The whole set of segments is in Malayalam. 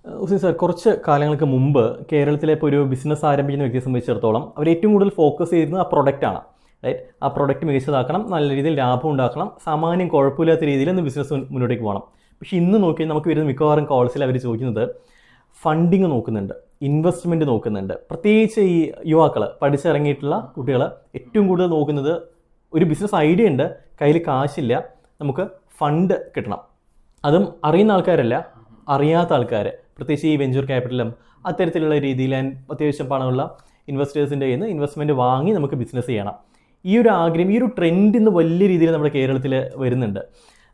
ഹുസൈൻ സാർ, കുറച്ച് കാലങ്ങൾക്ക് മുമ്പ് കേരളത്തിലെ ഇപ്പോൾ ഒരു ബിസിനസ് ആരംഭിക്കുന്ന വ്യക്തിയെ സംബന്ധിച്ചിടത്തോളം അവർ ഏറ്റവും കൂടുതൽ ഫോക്കസ് ചെയ്യുന്നത് ആ പ്രൊഡക്റ്റാണ്. റൈറ്റ്, ആ പ്രൊഡക്റ്റ് മികച്ചതാക്കണം, നല്ല രീതിയിൽ ലാഭം ഉണ്ടാക്കണം, സാമാന്യം കുഴപ്പമില്ലാത്ത രീതിയിൽ ഒന്ന് ബിസിനസ് മുന്നോട്ടേക്ക് പോകണം. പക്ഷേ ഇന്ന് നോക്കി നമുക്ക് വരുന്ന മിക്കവാറും കോൾസിൽ അവർ ചോദിക്കുന്നത് ഫണ്ടിങ് നോക്കുന്നുണ്ട്, ഇൻവെസ്റ്റ്മെൻറ്റ് നോക്കുന്നുണ്ട്. പ്രത്യേകിച്ച് ഈ യുവാക്കൾ, പഠിച്ചിറങ്ങിയിട്ടുള്ള കുട്ടികൾ ഏറ്റവും കൂടുതൽ നോക്കുന്നത് ഒരു ബിസിനസ് ഐഡിയ ഉണ്ട്, കയ്യിൽ കാശില്ല, നമുക്ക് ഫണ്ട് കിട്ടണം. അതും അറിയുന്ന ആൾക്കാരല്ല, അറിയാത്ത ആൾക്കാർ, പ്രത്യേകിച്ച് ഈ വെഞ്ചർ ക്യാപിറ്റലും അത്തരത്തിലുള്ള രീതിയിൽ അത്യാവശ്യം പണമുള്ള ഇൻവെസ്റ്റേഴ്സിൻ്റെ കയ്യിൽ നിന്ന് ഇൻവെസ്റ്റ്മെൻറ്റ് വാങ്ങി നമുക്ക് ബിസിനസ് ചെയ്യണം. ഈ ഒരു ആഗ്രഹം, ഈ ഒരു ട്രെൻഡ് ഇന്ന് വലിയ രീതിയിൽ നമ്മുടെ കേരളത്തിൽ വരുന്നുണ്ട്.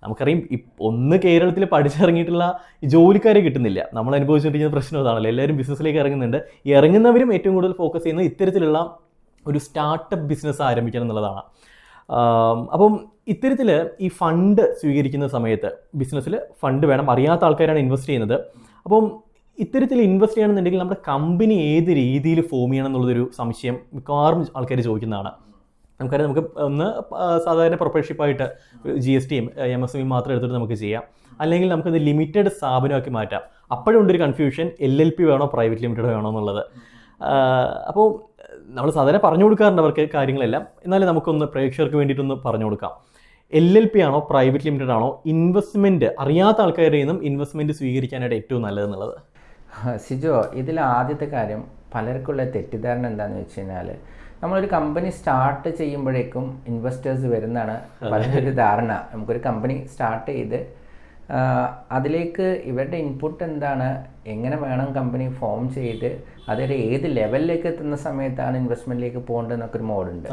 നമുക്കറിയാം, ഒന്ന് കേരളത്തിൽ പഠിച്ചിറങ്ങിയിട്ടുള്ള ജോലിക്കാരെ കിട്ടുന്നില്ല. നമ്മൾ അനുഭവിച്ചുകൊണ്ടിരിക്കുന്ന പ്രശ്നം അതാണല്ലോ. എല്ലാവരും ബിസിനസ്സിലേക്ക് ഇറങ്ങുന്നുണ്ട്. ഇറങ്ങുന്നവരും ഏറ്റവും കൂടുതൽ ഫോക്കസ് ചെയ്യുന്നത് ഇത്തരത്തിലുള്ള ഒരു സ്റ്റാർട്ടപ്പ് ബിസിനസ് ആരംഭിക്കണം എന്നുള്ളതാണ്. അപ്പം ഇത്തരത്തിൽ ഈ ഫണ്ട് സ്വീകരിക്കുന്ന സമയത്ത് ബിസിനസ്സിൽ ഫണ്ട് വേണം, അറിയാത്ത ആൾക്കാരാണ് ഇൻവെസ്റ്റ് ചെയ്യുന്നത്. അപ്പം ഇത്തരത്തിൽ ഇൻവെസ്റ്റ് ചെയ്യണമെന്നുണ്ടെങ്കിൽ നമ്മുടെ കമ്പനി ഏത് രീതിയിൽ ഫോം ചെയ്യണം എന്നുള്ളതൊരു സംശയം മിക്കവാറും ആൾക്കാർ ചോദിക്കുന്നതാണ്. നമുക്കറിയാം, നമുക്ക് ഒന്ന് സാധാരണ പ്രൊപ്പറേഷൻഷിപ്പായിട്ട് GSTയും MSME മാത്രം എടുത്തിട്ട് നമുക്ക് ചെയ്യാം, അല്ലെങ്കിൽ നമുക്കത് ലിമിറ്റഡ് സ്ഥാപനമാക്കി മാറ്റാം. അപ്പോഴും ഉണ്ടൊരു കൺഫ്യൂഷൻ, LLP വേണോ പ്രൈവറ്റ് ലിമിറ്റഡ് വേണോ എന്നുള്ളത്. അപ്പോൾ നമ്മൾ സാധാരണ പറഞ്ഞു കൊടുക്കാറുണ്ട് അവർക്ക് കാര്യങ്ങളെല്ലാം, എന്നാലും നമുക്കൊന്ന് പ്രേക്ഷകർക്ക് വേണ്ടിയിട്ടൊന്ന് പറഞ്ഞു കൊടുക്കാം. LLP ആണോ പ്രൈവറ്റ് ലിമിറ്റഡ് ആണോ ഇൻവെസ്റ്റ്മെൻറ്റ് അറിയാത്ത ആൾക്കാരുടെ നിന്നും ഇൻവെസ്റ്റ്മെൻറ്റ് സ്വീകരിക്കാനായിട്ട് ഏറ്റവും നല്ലതെന്നുള്ളത്? സിജോ, ഇതിൽ ആദ്യത്തെ കാര്യം, പലർക്കുള്ള തെറ്റിദ്ധാരണ എന്താണെന്ന് വെച്ച് കഴിഞ്ഞാൽ, നമ്മളൊരു കമ്പനി സ്റ്റാർട്ട് ചെയ്യുമ്പോഴേക്കും ഇൻവെസ്റ്റേഴ്സ് വരുന്നതാണ് പലൊരു ധാരണ. നമുക്കൊരു കമ്പനി സ്റ്റാർട്ട് ചെയ്ത് അതിലേക്ക് ഇവരുടെ ഇൻപുട്ട് എന്താണ്, എങ്ങനെ വേണം കമ്പനി ഫോം ചെയ്ത് അതൊരു ഏത് ലെവലിലേക്ക് എത്തുന്ന സമയത്താണ് ഇൻവെസ്റ്റ്മെൻറ്റിലേക്ക് പോകേണ്ടതെന്നൊക്കെ ഒരു മോഡുണ്ട്.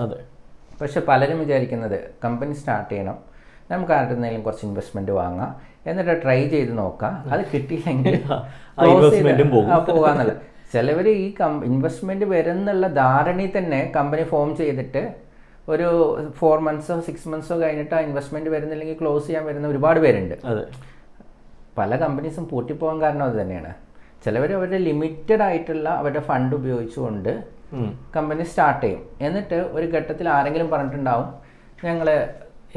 പക്ഷെ പലരും വിചാരിക്കുന്നത് കമ്പനി സ്റ്റാർട്ട് ചെയ്യണം, നമുക്ക് ആരുടെ നിന്നെങ്കിലും കുറച്ച് ഇൻവെസ്റ്റ്മെൻറ്റ് വാങ്ങാം, എന്നിട്ട് ട്രൈ ചെയ്ത് നോക്കാം, അത് കിട്ടിയില്ലെങ്കിൽ പോകാന്നുള്ളത്. ചിലവർ ഈ ഇൻവെസ്റ്റ്മെൻറ്റ് വരുന്നുള്ള ധാരണയിൽ തന്നെ കമ്പനി ഫോം ചെയ്തിട്ട് ഒരു 4 monthsോ 6 monthsോ കഴിഞ്ഞിട്ട് ആ ഇൻവെസ്റ്റ്മെൻറ്റ് വരുന്നില്ലെങ്കിൽ ക്ലോസ് ചെയ്യാൻ വരുന്ന ഒരുപാട് പേരുണ്ട്. പല കമ്പനീസും പൂട്ടിപ്പോകാൻ കാരണം അത് തന്നെയാണ്. ചിലവർ അവരുടെ ലിമിറ്റഡ് ആയിട്ടുള്ള അവരുടെ ഫണ്ട് ഉപയോഗിച്ചുകൊണ്ട് കമ്പനി സ്റ്റാർട്ട് ചെയ്യും. എന്നിട്ട് ഒരു ഘട്ടത്തിൽ ആരെങ്കിലും പറഞ്ഞിട്ടുണ്ടാവും ഞങ്ങൾ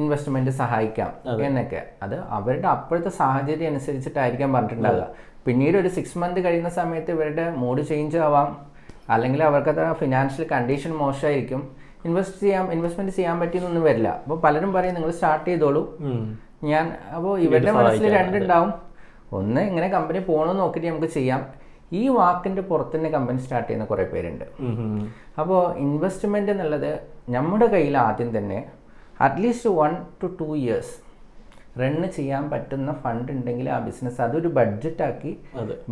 ഇൻവെസ്റ്റ്മെൻറ്റ് സഹായിക്കാം എന്നൊക്കെ. അത് അവരുടെ അപ്പോഴത്തെ സാഹചര്യം അനുസരിച്ചിട്ടായിരിക്കാം പറഞ്ഞിട്ടുണ്ടാവുക. പിന്നീട് ഒരു 6 month കഴിയുന്ന സമയത്ത് ഇവരുടെ മൂഡ് ചേഞ്ച് ആവാം, അല്ലെങ്കിൽ അവർക്കത് ഫിനാൻഷ്യൽ കണ്ടീഷൻ മോശമായിരിക്കും, ഇൻവെസ്റ്റ്മെൻറ്റ് ചെയ്യാൻ പറ്റിയെന്നൊന്നും വരില്ല. അപ്പോൾ പലരും പറയും നിങ്ങൾ സ്റ്റാർട്ട് ചെയ്തോളൂ ഞാൻ. അപ്പോൾ ഇവരുടെ മനസ്സിൽ രണ്ടുണ്ടാവും. ഒന്ന്, ഇങ്ങനെ കമ്പനി പോകണമെന്ന് നോക്കിയിട്ട് നമുക്ക് ചെയ്യാം. ഈ വാക്കിൻ്റെ പുറത്ത് തന്നെ കമ്പനി സ്റ്റാർട്ട് ചെയ്യുന്ന കുറേ പേരുണ്ട്. അപ്പോൾ ഇൻവെസ്റ്റ്മെൻറ്റ് എന്നുള്ളത് നമ്മുടെ കയ്യിൽ ആദ്യം തന്നെ അറ്റ്ലീസ്റ്റ് 1 to 2 years റണ്ണ് ചെയ്യാൻ പറ്റുന്ന ഫണ്ട് ഉണ്ടെങ്കിൽ ആ ബിസിനസ് അതൊരു ബഡ്ജറ്റാക്കി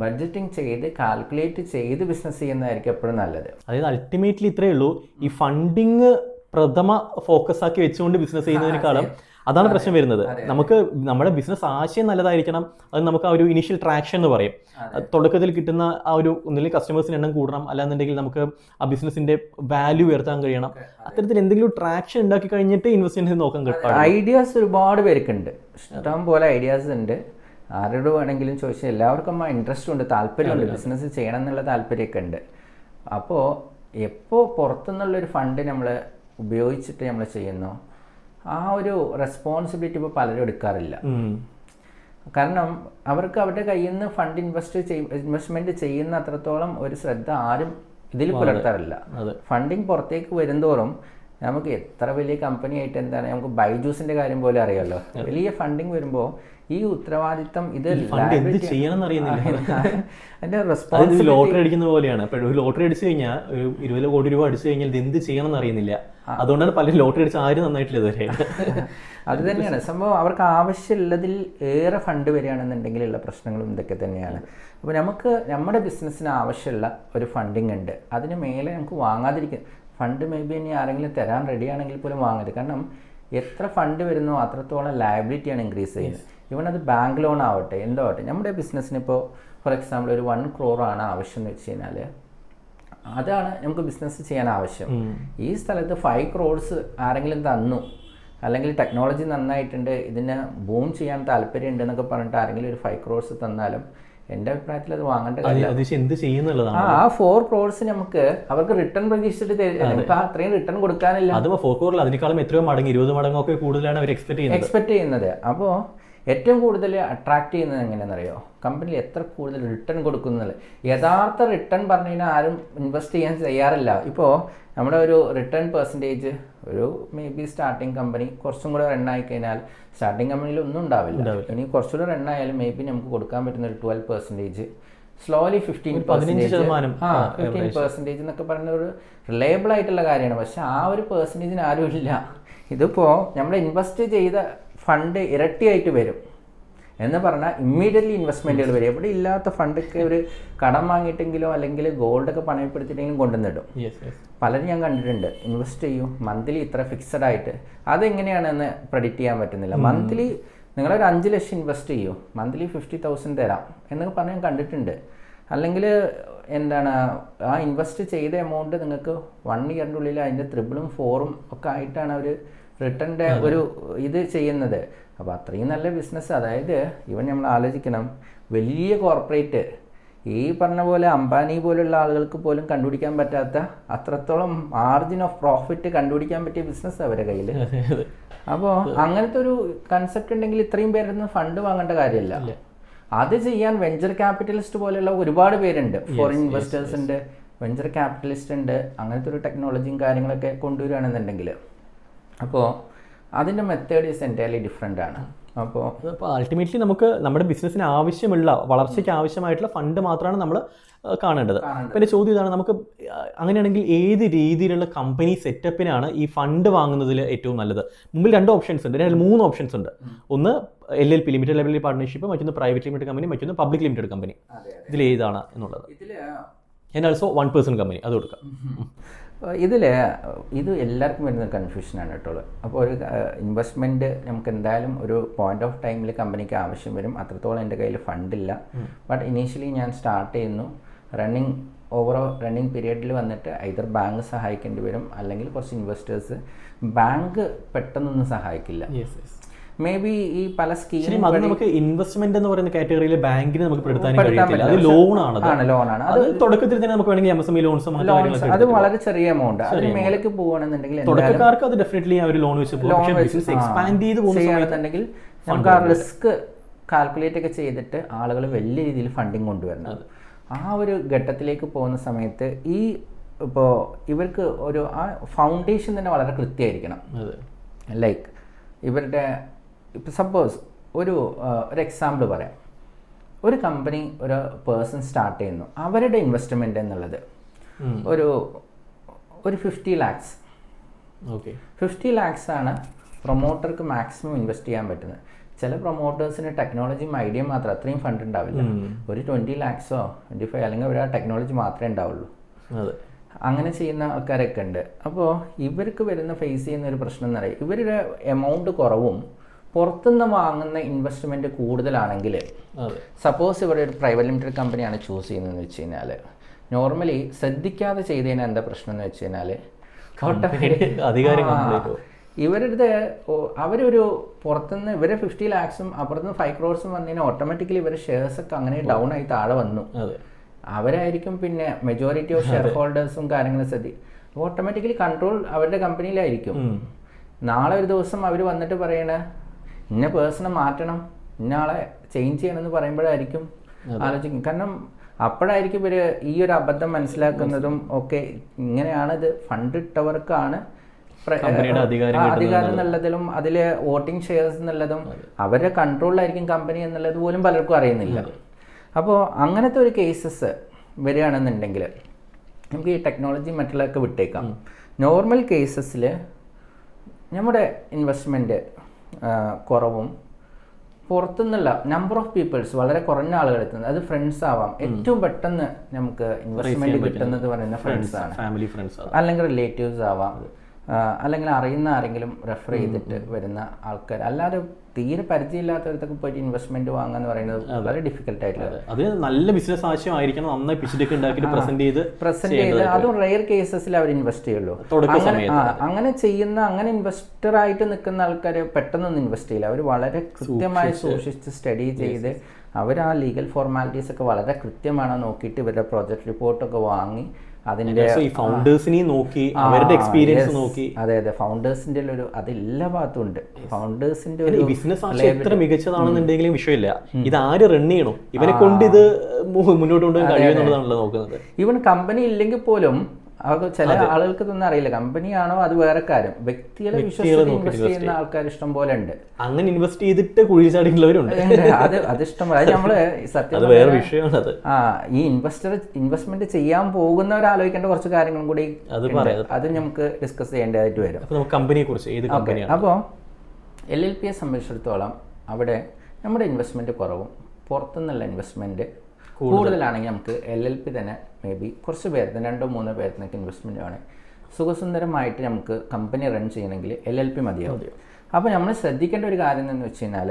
ബഡ്ജറ്റിംഗ് ചെയ്ത് കാൽക്കുലേറ്റ് ചെയ്ത് ബിസിനസ് ചെയ്യുന്നതായിരിക്കും എപ്പോഴും നല്ലത്. അതായത് അൾട്ടിമേറ്റ്ലി ഇത്രയേ ഉള്ളൂ, ഈ ഫണ്ടിങ് പ്രഥമ ഫോക്കസ് ആക്കി വെച്ചുകൊണ്ട് ബിസിനസ് ചെയ്യുന്നതിനേക്കാളും അതാണ് പ്രശ്നം വരുന്നത്. നമുക്ക് നമ്മുടെ ബിസിനസ് ആശയം നല്ലതായിരിക്കണം, അത് നമുക്ക് ആ ഒരു ഇനീഷ്യൽ ട്രാക്ഷൻ എന്ന് പറയും. തുടക്കത്തിൽ കിട്ടുന്ന ആ ഒരു ഒന്നില്ലെങ്കിൽ കസ്റ്റമേഴ്സിന് എണ്ണം കൂടണം, അല്ലാന്നുണ്ടെങ്കിൽ നമുക്ക് ആ ബിസിനസിന്റെ വാല്യൂ ഉയർത്താൻ കഴിയണം. അത്തരത്തിൽ എന്തെങ്കിലും ട്രാക്ഷൻ ഉണ്ടാക്കി കഴിഞ്ഞിട്ട് ഇൻവെസ്റ്റ്മെന്റ് നോക്കാൻ കിട്ടും. ഐഡിയാസ് ഒരുപാട് പേർക്കുണ്ട്, ഇഷ്ടം പോലെ ഐഡിയാസ് ഉണ്ട്. ആരോട് വേണമെങ്കിലും ചോദിച്ചാൽ എല്ലാവർക്കും ആ ഇൻട്രസ്റ്റ് ഉണ്ട്, താല്പര്യമുണ്ട്, ബിസിനസ് ചെയ്യണം എന്നുള്ള താല്പര്യമൊക്കെ ഉണ്ട്. അപ്പോൾ എപ്പോൾ പുറത്തുനിന്നുള്ളൊരു ഫണ്ട് നമ്മൾ ഉപയോഗിച്ചിട്ട് നമ്മൾ ചെയ്യുന്നു, ആ ഒരു റെസ്പോൺസിബിലിറ്റി ഇപ്പോൾ പലരും എടുക്കാറില്ല. കാരണം അവർക്ക് അവരുടെ കയ്യിൽ നിന്ന് ഫണ്ട് ഇൻവെസ്റ്റ്മെൻറ്റ് ചെയ്യുന്ന അത്രത്തോളം ഒരു ശ്രദ്ധ ആരും ഇതിൽ പുലർത്താറില്ല. ഫണ്ടിങ് പുറത്തേക്ക് വരുന്തോറും നമുക്ക് എത്ര വലിയ കമ്പനി ആയിട്ട് എന്താണ്, നമുക്ക് ബൈജൂസിൻ്റെ കാര്യം പോലെ അറിയാമല്ലോ, വലിയ ഫണ്ടിങ് വരുമ്പോൾ ഈ ഉത്തരവാദിത്തം ഇത് അതിന്റെ റെസ്പോൺസിബിലിറ്റി ലോട്ടറി അടിക്കുന്ന പോലെയാണ്. ഒരു ലോട്ടറി അടിച്ചു കഴിഞ്ഞാൽ ഒരു 20 കോടി രൂപ അടിച്ചു കഴിഞ്ഞാൽ ഇത് എന്ത് ചെയ്യണം എന്ന് അറിയുന്നില്ല. അതുകൊണ്ടാണ് പലരും ലോട്ടറി അടിച്ച് ആരും നന്നായിട്ടില്ല ഇതുവരെ. അത് തന്നെയാണ് സംഭവം. അവർക്ക് ആവശ്യമുള്ളതിൽ ഏറെ ഫണ്ട് വരികയാണെന്നുണ്ടെങ്കിലുള്ള പ്രശ്നങ്ങളും ഇതൊക്കെ തന്നെയാണ്. അപ്പോൾ നമുക്ക് നമ്മുടെ ബിസിനസ്സിന് ആവശ്യമുള്ള ഒരു ഫണ്ടിങ് ഉണ്ട്, അതിന് മേലെ നമുക്ക് വാങ്ങാതിരിക്കും. ഫണ്ട് മേ ബി ഇനി ആരെങ്കിലും തരാൻ റെഡിയാണെങ്കിൽ പോലും വാങ്ങരുത്. കാരണം എത്ര ഫണ്ട് വരുന്നോ അത്രത്തോളം ലയബിലിറ്റിയാണ് ഇൻക്രീസ് ചെയ്യുന്നത്. ഇവൺ അത് ബാങ്ക് ലോൺ ആവട്ടെ എന്തോ ആവട്ടെ. നമ്മുടെ ബിസിനസ്സിന് ഇപ്പോൾ ഫോർ എക്സാമ്പിൾ ഒരു 1 crore ആണ് ആവശ്യം എന്ന് വെച്ച് കഴിഞ്ഞാൽ അതാണ് നമുക്ക് ബിസിനസ് ചെയ്യാൻ ആവശ്യം. ഈ സ്ഥലത്ത് 5 crores ആരെങ്കിലും തന്നു, അല്ലെങ്കിൽ ടെക്നോളജി നന്നായിട്ടുണ്ട്, ഇതിന് ബൂം ചെയ്യാൻ താല്പര്യം ഉണ്ട് എന്നൊക്കെ പറഞ്ഞിട്ട് ആരെങ്കിലും ഒരു 5 crores തന്നാലും എൻ്റെ അഭിപ്രായത്തിൽ അത് വാങ്ങേണ്ട കാര്യം. ആ 4 crores നമുക്ക് അവർക്ക് റിട്ടേൺ പ്രതീക്ഷിച്ചിട്ട് നമുക്ക് അത്രയും റിട്ടേൺ കൊടുക്കാനില്ല. അതിനേക്കാളും എത്രയോ മടങ്ങ് 20 മടങ്ങൊക്കെ കൂടുതലാണ് അവർ എക്സ്പെക്ട് ചെയ്യുന്നത്. അപ്പോൾ ഏറ്റവും കൂടുതൽ അട്രാക്ട് ചെയ്യുന്നത് എങ്ങനെയാണെന്നറിയോ? കമ്പനിയിൽ എത്ര കൂടുതൽ റിട്ടേൺ കൊടുക്കുന്നത്. യഥാർത്ഥ റിട്ടേൺ പറഞ്ഞു കഴിഞ്ഞാൽ ആരും ഇൻവെസ്റ്റ് ചെയ്യാൻ തയ്യാറില്ല. ഇപ്പോൾ നമ്മുടെ ഒരു റിട്ടേൺ പെർസെൻറ്റേജ് ഒരു മേ ബി സ്റ്റാർട്ടിങ് കമ്പനി കുറച്ചും കൂടെ റൺ ആയി കഴിഞ്ഞാൽ, സ്റ്റാർട്ടിങ് കമ്പനിയിൽ ഒന്നും ഉണ്ടാവില്ല, ഇനി കുറച്ചുകൂടെ റൺ ആയാലും മേ ബി നമുക്ക് കൊടുക്കാൻ പറ്റുന്ന ഒരു 12%, സ്ലോലി 15% എന്നൊക്കെ പറയുന്ന ഒരു റിലയബിൾ ആയിട്ടുള്ള കാര്യമാണ്. പക്ഷെ ആ ഒരു പെർസെൻറ്റേജിന് ആരും ഇല്ല. ഇതിപ്പോൾ നമ്മൾ ഇൻവെസ്റ്റ് ചെയ്ത ഫണ്ട് ഇരട്ടിയായിട്ട് വരും എന്ന് പറഞ്ഞാൽ ഇമ്മീഡിയറ്റ്ലി ഇൻവെസ്റ്റ്മെൻറ്റുകൾ വരും. എവിടെ ഇല്ലാത്ത ഫണ്ടൊക്കെ ഒരു കടം വാങ്ങിയിട്ടെങ്കിലോ അല്ലെങ്കിൽ ഗോൾഡൊക്കെ പണയപ്പെടുത്തിയിട്ടെങ്കിലും കൊണ്ടുവന്നിടും. പലരും ഞാൻ കണ്ടിട്ടുണ്ട്, ഇൻവെസ്റ്റ് ചെയ്യും മന്ത്ലി ഇത്ര ഫിക്സഡ് ആയിട്ട്. അതെങ്ങനെയാണെന്ന് പ്രെഡിക്റ്റ് ചെയ്യാൻ പറ്റുന്നില്ല. മന്ത്ലി നിങ്ങളൊരു 5 ലക്ഷം ഇൻവെസ്റ്റ് ചെയ്യൂ, മന്ത്ലി 50,000 തരാം എന്നൊക്കെ പറഞ്ഞ് ഞാൻ കണ്ടിട്ടുണ്ട്. അല്ലെങ്കിൽ എന്താണ്, ആ ഇൻവെസ്റ്റ് ചെയ്ത എമൗണ്ട് നിങ്ങൾക്ക് 1 ഇയറിൻ്റെ ഉള്ളിൽ അതിൻ്റെ 3ഉം 4ഉം ഒക്കെ ആയിട്ടാണ് അവർ റിട്ടേണിൻ്റെ ഒരു ഇത് ചെയ്യുന്നത്. അപ്പോൾ അത്രയും നല്ല ബിസിനസ്. അതായത് ഇവൻ നമ്മൾ ആലോചിക്കണം, വലിയ കോർപ്പറേറ്റ് ഈ പറഞ്ഞ പോലെ അംബാനി പോലുള്ള ആളുകൾക്ക് പോലും കണ്ടുപിടിക്കാൻ പറ്റാത്ത അത്രത്തോളം മാർജിൻ ഓഫ് പ്രോഫിറ്റ് കണ്ടുപിടിക്കാൻ പറ്റിയ ബിസിനസ് അവരുടെ കയ്യിൽ. അപ്പോൾ അങ്ങനത്തെ ഒരു കൺസെപ്റ്റ് ഉണ്ടെങ്കിൽ ഇത്രയും പേരൊന്നും ഫണ്ട് വാങ്ങേണ്ട കാര്യമില്ല. അത് ചെയ്യാൻ വെഞ്ചർ ക്യാപിറ്റലിസ്റ്റ് പോലെയുള്ള ഒരുപാട് പേരുണ്ട്, ഫോറിൻ ഇൻവെസ്റ്റേഴ്സ് ഉണ്ട്, വെഞ്ചർ ക്യാപിറ്റലിസ്റ്റ് ഉണ്ട്. അങ്ങനത്തെ ഒരു ടെക്നോളജിയും കാര്യങ്ങളൊക്കെ കൊണ്ടുവരികയാണെന്നുണ്ടെങ്കിൽ അപ്പോൾ അതിൻ്റെ മെത്തേഡ് ഈസ് എൻറ്റയർലി ഡിഫറെൻ്റ് ആണ്. അപ്പോൾ അൾട്ടിമേറ്റ്ലി നമുക്ക് നമ്മുടെ ബിസിനസ്സിന് ആവശ്യമുള്ള വളർച്ചയ്ക്ക് ആവശ്യമായിട്ടുള്ള ഫണ്ട് മാത്രമാണ് നമ്മൾ കാണേണ്ടത്. പിന്നെ ചോദ്യം ഇതാണ്, നമുക്ക് അങ്ങനെയാണെങ്കിൽ ഏത് രീതിയിലുള്ള കമ്പനി സെറ്റപ്പിനാണ് ഈ ഫണ്ട് വാങ്ങുന്നതിൽ ഏറ്റവും നല്ലത്? മുമ്പിൽ 2 ഓപ്ഷൻസ് ഉണ്ട്, 3 ഓപ്ഷൻസ് ഉണ്ട്. ഒന്ന് LLP ലിമിറ്റഡ് ലൈബിലിറ്റി പാർട്ണർഷിപ്പ്, മറ്റൊന്ന് പ്രൈവറ്റ് ലിമിറ്റഡ് കമ്പനി, മറ്റൊന്ന് പബ്ലിക് ലിമിറ്റഡ് കമ്പനി. ഇതിൽ ഏതാണ് എന്നുള്ളത്? ആൻഡ് ഓൾസോ 1% കമ്പനി അത് കൊടുക്കാം. ഇത് എല്ലാവർക്കും വരുന്ന കൺഫ്യൂഷനാണ് കേട്ടോ. അപ്പോൾ ഒരു ഇൻവെസ്റ്റ്മെൻറ്റ് നമുക്ക് എന്തായാലും ഒരു പോയിന്റ് ഓഫ് ടൈമിൽ കമ്പനിക്ക് ആവശ്യം വരും. അത്രത്തോളം എൻ്റെ കയ്യിൽ ഫണ്ടില്ല. ബട്ട് ഇനീഷ്യലി ഞാൻ സ്റ്റാർട്ട് ചെയ്യുന്നു, റണ്ണിങ് പീരിയഡിൽ വന്നിട്ട് ഐദർ ബാങ്ക് സഹായിക്കേണ്ടി വരും, അല്ലെങ്കിൽ കുറച്ച് ഇൻവെസ്റ്റേഴ്സ്. ബാങ്ക് പെട്ടെന്നൊന്നും സഹായിക്കില്ല. മേ ബി ഈ പല സ്കീം നമുക്ക് ഇൻവെസ്റ്റ്മെന്റ് എന്ന് പറയുന്ന കാറ്റഗറിയിൽ ബാങ്കിന് നമുക്ക് പെടുത്താൻ കഴിയത്തില്ല. അത് ലോണാണ്. അത് തുടക്കത്തിൽ തന്നെ നമുക്ക് വേണമെങ്കിൽ MSME ലോൺസും അത് വളരെ ചെറിയ എമൗണ്ട്, അതിന് മേലേക്ക് പോകുകയാണെന്നുണ്ടെങ്കിൽ തുടക്കക്കാർക്ക് അത് ഡെഫിനറ്റ്ലി ആ ഒരു ലോൺ വെച്ച് എക്സ്പാൻഡ് ചെയ്ത് പോകുകയാണെന്നുണ്ടെങ്കിൽ നമുക്ക് ആ റിസ്ക് കാൽക്കുലേറ്റ് ഒക്കെ ചെയ്തിട്ട് ആളുകൾ വലിയ രീതിയിൽ ഫണ്ടിങ് കൊണ്ടുവരണം. ആ ഒരു ഘട്ടത്തിലേക്ക് പോകുന്ന സമയത്ത് ഇപ്പോൾ ഇവർക്ക് ഒരു ആ ഫൗണ്ടേഷൻ തന്നെ വളരെ കൃത്യമായിരിക്കണം. ലൈക്ക് ഇവരുടെ ഇപ്പോൾ സപ്പോസ് ഒരു എക്സാമ്പിൾ പറയാം. ഒരു കമ്പനി ഒരു പേഴ്സൺ സ്റ്റാർട്ട് ചെയ്യുന്നു, അവരുടെ ഇൻവെസ്റ്റ്മെൻറ്റ് എന്നുള്ളത് ഒരു 50 lakhs. 50 lakhs ആണ് പ്രൊമോട്ടർക്ക് മാക്സിമം ഇൻവെസ്റ്റ് ചെയ്യാൻ പറ്റുന്നത്. ചില പ്രൊമോട്ടേഴ്സിന് ടെക്നോളജിയും ഐഡിയ മാത്രം, അത്രയും ഫണ്ട് ഉണ്ടാവില്ല. ഒരു 20 lakhsോ 25 അല്ലെങ്കിൽ ഒരു ടെക്നോളജി മാത്രമേ ഉണ്ടാവുള്ളൂ. അങ്ങനെ ചെയ്യുന്ന ആൾക്കാരൊക്കെ ഉണ്ട്. അപ്പോൾ ഇവർക്ക് വരുന്ന ഫേസ് ചെയ്യുന്ന ഒരു പ്രശ്നം എന്ന് പറയുന്നത്, ഇവരുടെ എമൗണ്ട് കുറവും പുറത്തുനിന്ന് വാങ്ങുന്ന ഇൻവെസ്റ്റ്മെൻറ്റ് കൂടുതലാണെങ്കിൽ, സപ്പോസ് ഇവിടെ ഒരു പ്രൈവറ്റ് ലിമിറ്റഡ് കമ്പനിയാണ് ചൂസ് ചെയ്യുന്നതെന്ന് വെച്ച് കഴിഞ്ഞാൽ, നോർമലി ശ്രദ്ധിക്കാതെ ചെയ്ത് കഴിഞ്ഞാൽ എന്താ പ്രശ്നം എന്ന് വെച്ച് കഴിഞ്ഞാൽ, ഇവരുടെ അവരൊരു പുറത്തുനിന്ന് ഇവരെ 50 lakhsഉം അപ്പുറത്തുനിന്ന് 5 crores വന്നു കഴിഞ്ഞാൽ ഓട്ടോമാറ്റിക്കലി ഇവരുടെ ഷെയർസൊക്കെ അങ്ങനെ ഡൗൺ ആയി താഴെ വന്നു. അവരായിരിക്കും പിന്നെ മെജോറിറ്റി ഓഫ് ഷെയർ ഹോൾഡേഴ്സും കാര്യങ്ങളും അപ്പോൾ ഓട്ടോമാറ്റിക്കലി കൺട്രോൾ അവരുടെ കമ്പനിയിലായിരിക്കും. നാളെ ഒരു ദിവസം അവർ വന്നിട്ട് പറയണേ ഇന്ന പേഴ്സണെ മാറ്റണം, ഇന്ന ആളെ ചേഞ്ച് ചെയ്യണമെന്ന് പറയുമ്പോഴായിരിക്കും ആലോചിക്കും. കാരണം അപ്പോഴായിരിക്കും ഇവർ ഈ ഒരു അബദ്ധം മനസ്സിലാക്കുന്നതും ഒക്കെ ഇങ്ങനെയാണ്, ഇത് ഫണ്ട് ഇട്ടവർക്കാണ് അധികാരം എന്നുള്ളതിലും അതിൽ വോട്ടിംഗ് ഷെയർസ് എന്നുള്ളതും അവരുടെ കൺട്രോളിലായിരിക്കും കമ്പനി എന്നുള്ളത് പോലും പലർക്കും അറിയുന്നില്ല. അപ്പോൾ അങ്ങനത്തെ ഒരു കേസസ് വരികയാണെന്നുണ്ടെങ്കിൽ നമുക്ക് ഈ ടെക്നോളജി മറ്റുള്ളതൊക്കെ വിട്ടേക്കാം. നോർമൽ കേസസിൽ നമ്മുടെ ഇൻവെസ്റ്റ്മെൻറ്റ് കുറവും പുറത്തുനിന്നുള്ള നമ്പർ ഓഫ് പീപ്പിൾസ് വളരെ കുറഞ്ഞ ആളുകൾ എത്തുന്നത്, അത് ഫ്രണ്ട്സ് ആവാം. ഏറ്റവും പെട്ടെന്ന് നമുക്ക് ഇൻവെസ്റ്റ്മെൻറ്റ് കിട്ടുന്നത് പറയുന്ന ഫ്രണ്ട്സാണ്, അല്ലെങ്കിൽ റിലേറ്റീവ്സ് ആവാം, അല്ലെങ്കിൽ അറിയുന്ന ആരെങ്കിലും റെഫർ ചെയ്തിട്ട് വരുന്ന ആൾക്കാർ. അല്ലാതെ തീരെ പരിചയമില്ലാത്തവരത്തൊക്കെ പോയിട്ട് ഇൻവെസ്റ്റ്മെന്റ് വാങ്ങാന്ന് പറയുന്നത് വളരെ ഡിഫിക്കൽട്ട് ആയിട്ടുള്ളത്. അത് നല്ല ബിസിനസ് ആശയമായിരിക്കണം, നന്നായി പിച്ചിലൊക്കെ ഉണ്ടാക്കിയിട്ട് പ്രസന്റ് ചെയ്ത് അതും റെയർ കേസസിൽ അവർ ഇൻവെസ്റ്റ് ചെയ്യുള്ളൂ. അങ്ങനെ ചെയ്യുന്ന, അങ്ങനെ ഇൻവെസ്റ്റർ ആയിട്ട് നിൽക്കുന്ന ആൾക്കാർ പെട്ടെന്നൊന്നും ഇൻവെസ്റ്റ് ചെയ്യില്ല. അവർ വളരെ കൃത്യമായി സൂക്ഷിച്ച് സ്റ്റഡി ചെയ്ത് അവർ ആ ലീഗൽ ഫോർമാലിറ്റീസ് ഒക്കെ വളരെ കൃത്യമാണോ നോക്കിയിട്ട് ഇവരുടെ പ്രോജക്റ്റ് റിപ്പോർട്ടൊക്കെ വാങ്ങി അതിന്റെ ഫൗണ്ടേഴ്സിനെ നോക്കി അവരുടെ എക്സ്പീരിയൻസ് നോക്കി. അതെ അതെ, ഫൗണ്ടേഴ്സിന്റെ ഒരു അത് എല്ലാ ഭാഗത്തും ഉണ്ട്. ഫൗണ്ടേഴ്സിന്റെ ഒരു ബിസിനസ് എത്ര മികച്ചതാണെന്നുണ്ടെങ്കിലും വിഷയമില്ല, ഇത് ആര് റൺ ചെയ്യണം, ഇവരെ കൊണ്ട് ഇത് മുന്നോട്ട് കൊണ്ടുപോകാൻ കഴിയുമെന്നുള്ളതാണല്ലോ നോക്കുന്നത്. ഈവൻ കമ്പനി ഇല്ലെങ്കിൽ പോലും അവർക്ക് ചില ആളുകൾക്ക് ഇതൊന്നും അറിയില്ല, കമ്പനിയാണോ അത് വേറെ കാര്യം, വ്യക്തികളെ വിശ്വസിച്ച് ഇൻവെസ്റ്റ് ചെയ്യുന്ന ആൾക്കാർ ഇഷ്ടം പോലെ ഉണ്ട്. അങ്ങനെ ഇൻവെസ്റ്റ് ചെയ്തിട്ട് കുഴി ചാടിയുള്ളവരുണ്ട്. അത് ഇഷ്ടം പോലെ. അത് നമ്മള് സത്യം വേറെ വിഷയമാണ്. ഈ ഇൻവെസ്റ്റ്മെന്റ് ചെയ്യാൻ പോകുന്നവർ ആലോചിക്കേണ്ട കുറച്ച് കാര്യങ്ങളും കൂടി അത് നമുക്ക് ഡിസ്കസ് ചെയ്യേണ്ടതായിട്ട് വരും. കമ്പനിയെ കുറിച്ച് അപ്പോൾ LLPയെ സംബന്ധിച്ചിടത്തോളം അവിടെ നമ്മുടെ ഇൻവെസ്റ്റ്മെന്റ് കുറവും പുറത്തുനിന്നുള്ള ഇൻവെസ്റ്റ്മെന്റ് കൂടുതലാണെങ്കിൽ നമുക്ക് LLP തന്നെ മേ ബി കുറച്ച് പേർക്ക് 2-3 പേർക്ക് ഇൻവെസ്റ്റ്മെന്റ് ആണ് സുഖസുന്ദരമായിട്ട് നമുക്ക് കമ്പനി റൺ ചെയ്യണമെങ്കിൽ LLP മതിയാവും. അപ്പോൾ നമ്മൾ ശ്രദ്ധിക്കേണ്ട ഒരു കാര്യം എന്ന് വെച്ച് കഴിഞ്ഞാൽ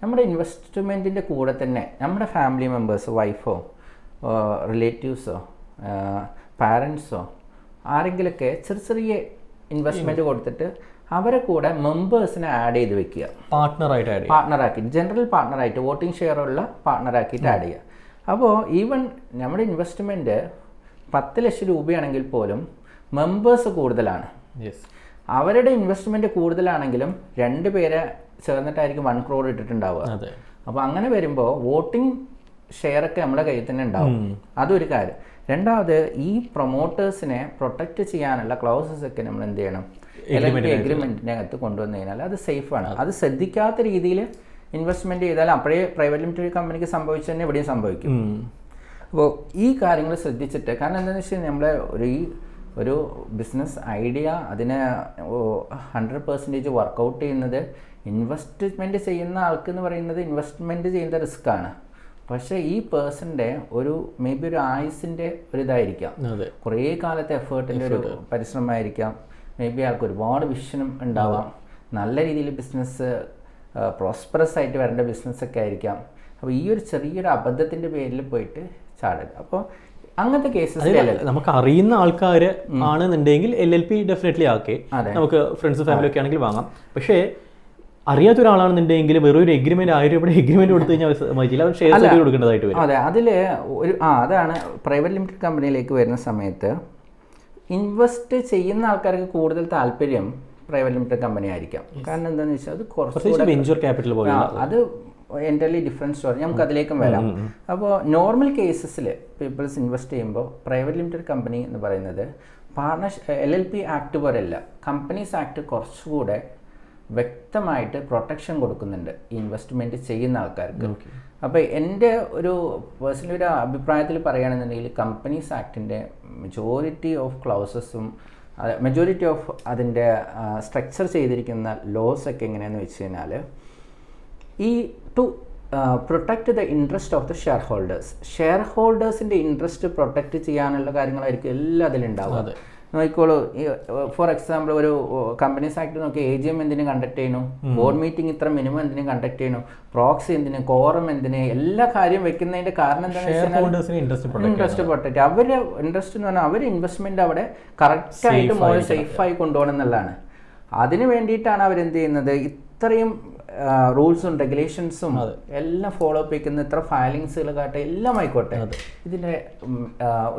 നമ്മുടെ ഇൻവെസ്റ്റ്മെൻറ്റിൻ്റെ കൂടെ തന്നെ നമ്മുടെ ഫാമിലി മെമ്പേഴ്സ്, വൈഫോ റിലേറ്റീവ്സോ പാരൻസോ ആരെങ്കിലുമൊക്കെ ചെറിയ ഇൻവെസ്റ്റ്മെൻറ്റ് കൊടുത്തിട്ട് അവരെ കൂടെ മെമ്പേഴ്സിനെ ആഡ് ചെയ്ത് വെക്കുക. പാർട്ട്ണറാക്കി ജനറൽ പാർട്ട്ണറായിട്ട് വോട്ടിംഗ് ഷെയർ ഉള്ള പാർട്ട്ണറാക്കിയിട്ട് ആഡ് ചെയ്യുക. അപ്പോൾ ഈവൻ നമ്മുടെ ഇൻവെസ്റ്റ്മെൻറ്റ് 10 ലക്ഷം രൂപയാണെങ്കിൽ പോലും മെമ്പേഴ്സ് കൂടുതലാണ്. അവരുടെ ഇൻവെസ്റ്റ്മെൻറ്റ് കൂടുതലാണെങ്കിലും 2 പേരെ ചേർന്നിട്ടായിരിക്കും 1 crore ഇട്ടിട്ടുണ്ടാവുക. അപ്പോൾ അങ്ങനെ വരുമ്പോൾ വോട്ടിംഗ് ഷെയറൊക്കെ നമ്മുടെ കയ്യിൽ തന്നെ ഉണ്ടാവും. അതൊരു കാര്യം. രണ്ടാമത് ഈ പ്രൊമോട്ടേഴ്സിനെ പ്രൊട്ടക്റ്റ് ചെയ്യാനുള്ള ക്ലോസസ് ഒക്കെ നമ്മൾ എന്ത് ചെയ്യണം, എഗ്രിമെൻറ്റിനകത്ത് കൊണ്ടുവന്നു കഴിഞ്ഞാൽ അത് സേഫാണ്. അത് ശ്രദ്ധിക്കാത്ത രീതിയിൽ ഇൻവെസ്റ്റ്മെൻറ്റ് ചെയ്താൽ അപ്പോഴേ പ്രൈവറ്റ് ലിമിറ്റഡ് കമ്പനിക്ക് സംഭവിച്ചു തന്നെ ഇവിടെയും സംഭവിക്കും. അപ്പോൾ ഈ കാര്യങ്ങൾ ശ്രദ്ധിച്ചിട്ട്, കാരണം എന്താണെന്ന് വെച്ച് കഴിഞ്ഞാൽ നമ്മളെ ഒരു ബിസിനസ് ഐഡിയ അതിനെ 100% വർക്കൗട്ട് ചെയ്യുന്നത് ഇൻവെസ്റ്റ്മെൻറ്റ് ചെയ്യുന്ന ആൾക്ക് എന്ന് പറയുന്നത് ഇൻവെസ്റ്റ്മെൻറ്റ് ചെയ്യുന്ന റിസ്ക്കാണ്. പക്ഷേ ഈ പേഴ്സൻ്റെ ഒരു മേ ബി ഒരു ആയുസിൻ്റെ ഒരു ഇതായിരിക്കാം, കുറേ കാലത്തെ എഫേർട്ടിൻ്റെ ഒരു പരിശ്രമമായിരിക്കാം. മേ ബി ആൾക്ക് ഒരുപാട് വിഷനും ഉണ്ടാവാം, നല്ല രീതിയിൽ ബിസിനസ് പ്രോസ്പെറസ് ആയിട്ട് വരേണ്ട ബിസിനസ്സൊക്കെ ആയിരിക്കാം. അപ്പോൾ ഈ ഒരു ചെറിയൊരു അബദ്ധത്തിൻ്റെ പേരിൽ പോയിട്ട് ചാടരുത്. അപ്പോൾ അങ്ങനത്തെ കേസസ് നമുക്ക് അറിയുന്ന ആൾക്കാർ ആണെന്നുണ്ടെങ്കിൽ LLP ഡെഫിനറ്റ്ലി ആക്കി നമുക്ക് ഫ്രണ്ട്സ് ഫാമിലി ഒക്കെ ആണെങ്കിൽ വാങ്ങാം. പക്ഷേ അറിയാത്ത ഒരാളാണെന്നുണ്ടെങ്കിൽ വെറും ഒരു എഗ്രിമെന്റ് 1000 രൂപയുടെ എഗ്രിമെന്റ് കൊടുത്തു കഴിഞ്ഞാൽ ഷെയർ കൊടുക്കേണ്ടതായിട്ട് വരും. അതെ, അതിൽ അതാണ് പ്രൈവറ്റ് ലിമിറ്റഡ് കമ്പനിയിലേക്ക് വരുന്ന സമയത്ത് ഇൻവെസ്റ്റ് ചെയ്യുന്ന ആൾക്കാർക്ക് കൂടുതൽ താല്പര്യം പ്രൈവറ്റ് ലിമിറ്റഡ് കമ്പനി ആയിരിക്കാം. കാരണം എന്താണെന്ന് വെച്ചാൽ അത് കുറച്ച് വെഞ്ചർ ക്യാപിറ്റൽ പോലെ, അത് എൻ്റർലി ഡിഫറെൻറ്റ് സ്റ്റോറി, നമുക്ക് അതിലേക്കും വരാം. അപ്പോൾ നോർമൽ കേസസിൽ പീപ്പിൾസ് ഇൻവെസ്റ്റ് ചെയ്യുമ്പോൾ പ്രൈവറ്റ് ലിമിറ്റഡ് കമ്പനി എന്ന് പറയുന്നത് LLP ആക്ട് പോലെയല്ല, കമ്പനീസ് ആക്ട് കുറച്ചുകൂടെ വ്യക്തമായിട്ട് പ്രൊട്ടക്ഷൻ കൊടുക്കുന്നുണ്ട് ഈ ഇൻവെസ്റ്റ്മെൻറ്റ് ചെയ്യുന്ന ആൾക്കാർക്ക്. അപ്പോൾ എൻ്റെ ഒരു പേഴ്സണൽ ഒരു അഭിപ്രായത്തിൽ പറയുകയാണെന്നുണ്ടെങ്കിൽ കമ്പനീസ് ആക്ടിൻ്റെ മെജോറിറ്റി ഓഫ് ക്ലൗസസും മെജോറിറ്റി ഓഫ് അതിൻ്റെ സ്ട്രക്ചർ ചെയ്തിരിക്കുന്ന ലോസ് ഒക്കെ എങ്ങനെയാണെന്ന് വെച്ച് കഴിഞ്ഞാൽ ഈ to protect the interest of the ഷെയർ ഹോൾഡേഴ്സിൻ്റെ ഇൻട്രസ്റ്റ് പ്രൊട്ടക്റ്റ് ചെയ്യാനുള്ള കാര്യങ്ങളായിരിക്കും എല്ലാം അതിലുണ്ടാവുക. നോക്കിക്കോളൂ, ഫോർ എക്സാമ്പിൾ ഒരു കമ്പനീസ് ആക്ട് നോക്കി AGM എന്തിനു കണ്ടക്ട് ചെയ്യണു, ബോർഡ് മീറ്റിംഗ് ഇത്ര മിനിമം എന്തിനു കണ്ടക്ട് ചെയ്യണു, പ്രോക്സി എന്തിന്, കോറം എന്തിന്, എല്ലാ കാര്യം വെക്കുന്നതിന്റെ കാരണം എന്താണെന്ന് വെച്ചാൽ ഇൻട്രസ്റ്റ് പ്രൊട്ടക്ട്. അവരുടെ ഇൻട്രസ്റ്റ് എന്ന് പറഞ്ഞാൽ അവർ ഇൻവെസ്റ്റ്മെന്റ് അവിടെ കറക്റ്റ് ആയിട്ട് മോർ സേഫായി കൊണ്ടുപോകണം എന്നുള്ളതാണ്. അതിന് വേണ്ടിയിട്ടാണ് അവരെന്ത് ചെയ്യുന്നത്, ഇത്രയും റൂൾസും റെഗുലേഷൻസും എല്ലാം ഫോളോ അപ്പ് ചെയ്യുന്ന ഇത്ര ഫയലിങ്സുകൾ കാട്ടെ എല്ലാം ആയിക്കോട്ടെ. ഇതിൻ്റെ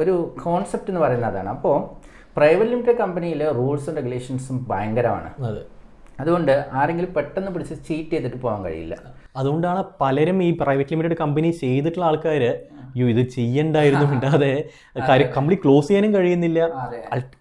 ഒരു കോൺസെപ്റ്റ് എന്ന് പറയുന്നത് അതാണ്. അപ്പോൾ പ്രൈവറ്റ് ലിമിറ്റഡ് കമ്പനിയിൽ റൂൾസും റെഗുലേഷൻസും ഭയങ്കരമാണ്. അതുകൊണ്ട് ആരെങ്കിലും പെട്ടെന്ന് പിടിച്ച് ചീറ്റ് ചെയ്തിട്ട് പോകാൻ കഴിയില്ല. അതുകൊണ്ടാണ് പലരും ഈ പ്രൈവറ്റ് ലിമിറ്റഡ് കമ്പനി ചെയ്തിട്ടുള്ള ആൾക്കാർ ഇത് ചെയ്യണ്ടായിരുന്നു, ഇല്ലാതെ കാര്യം കംപ്ലീറ്റ് ക്ലോസ് ചെയ്യാനും കഴിയുന്നില്ല.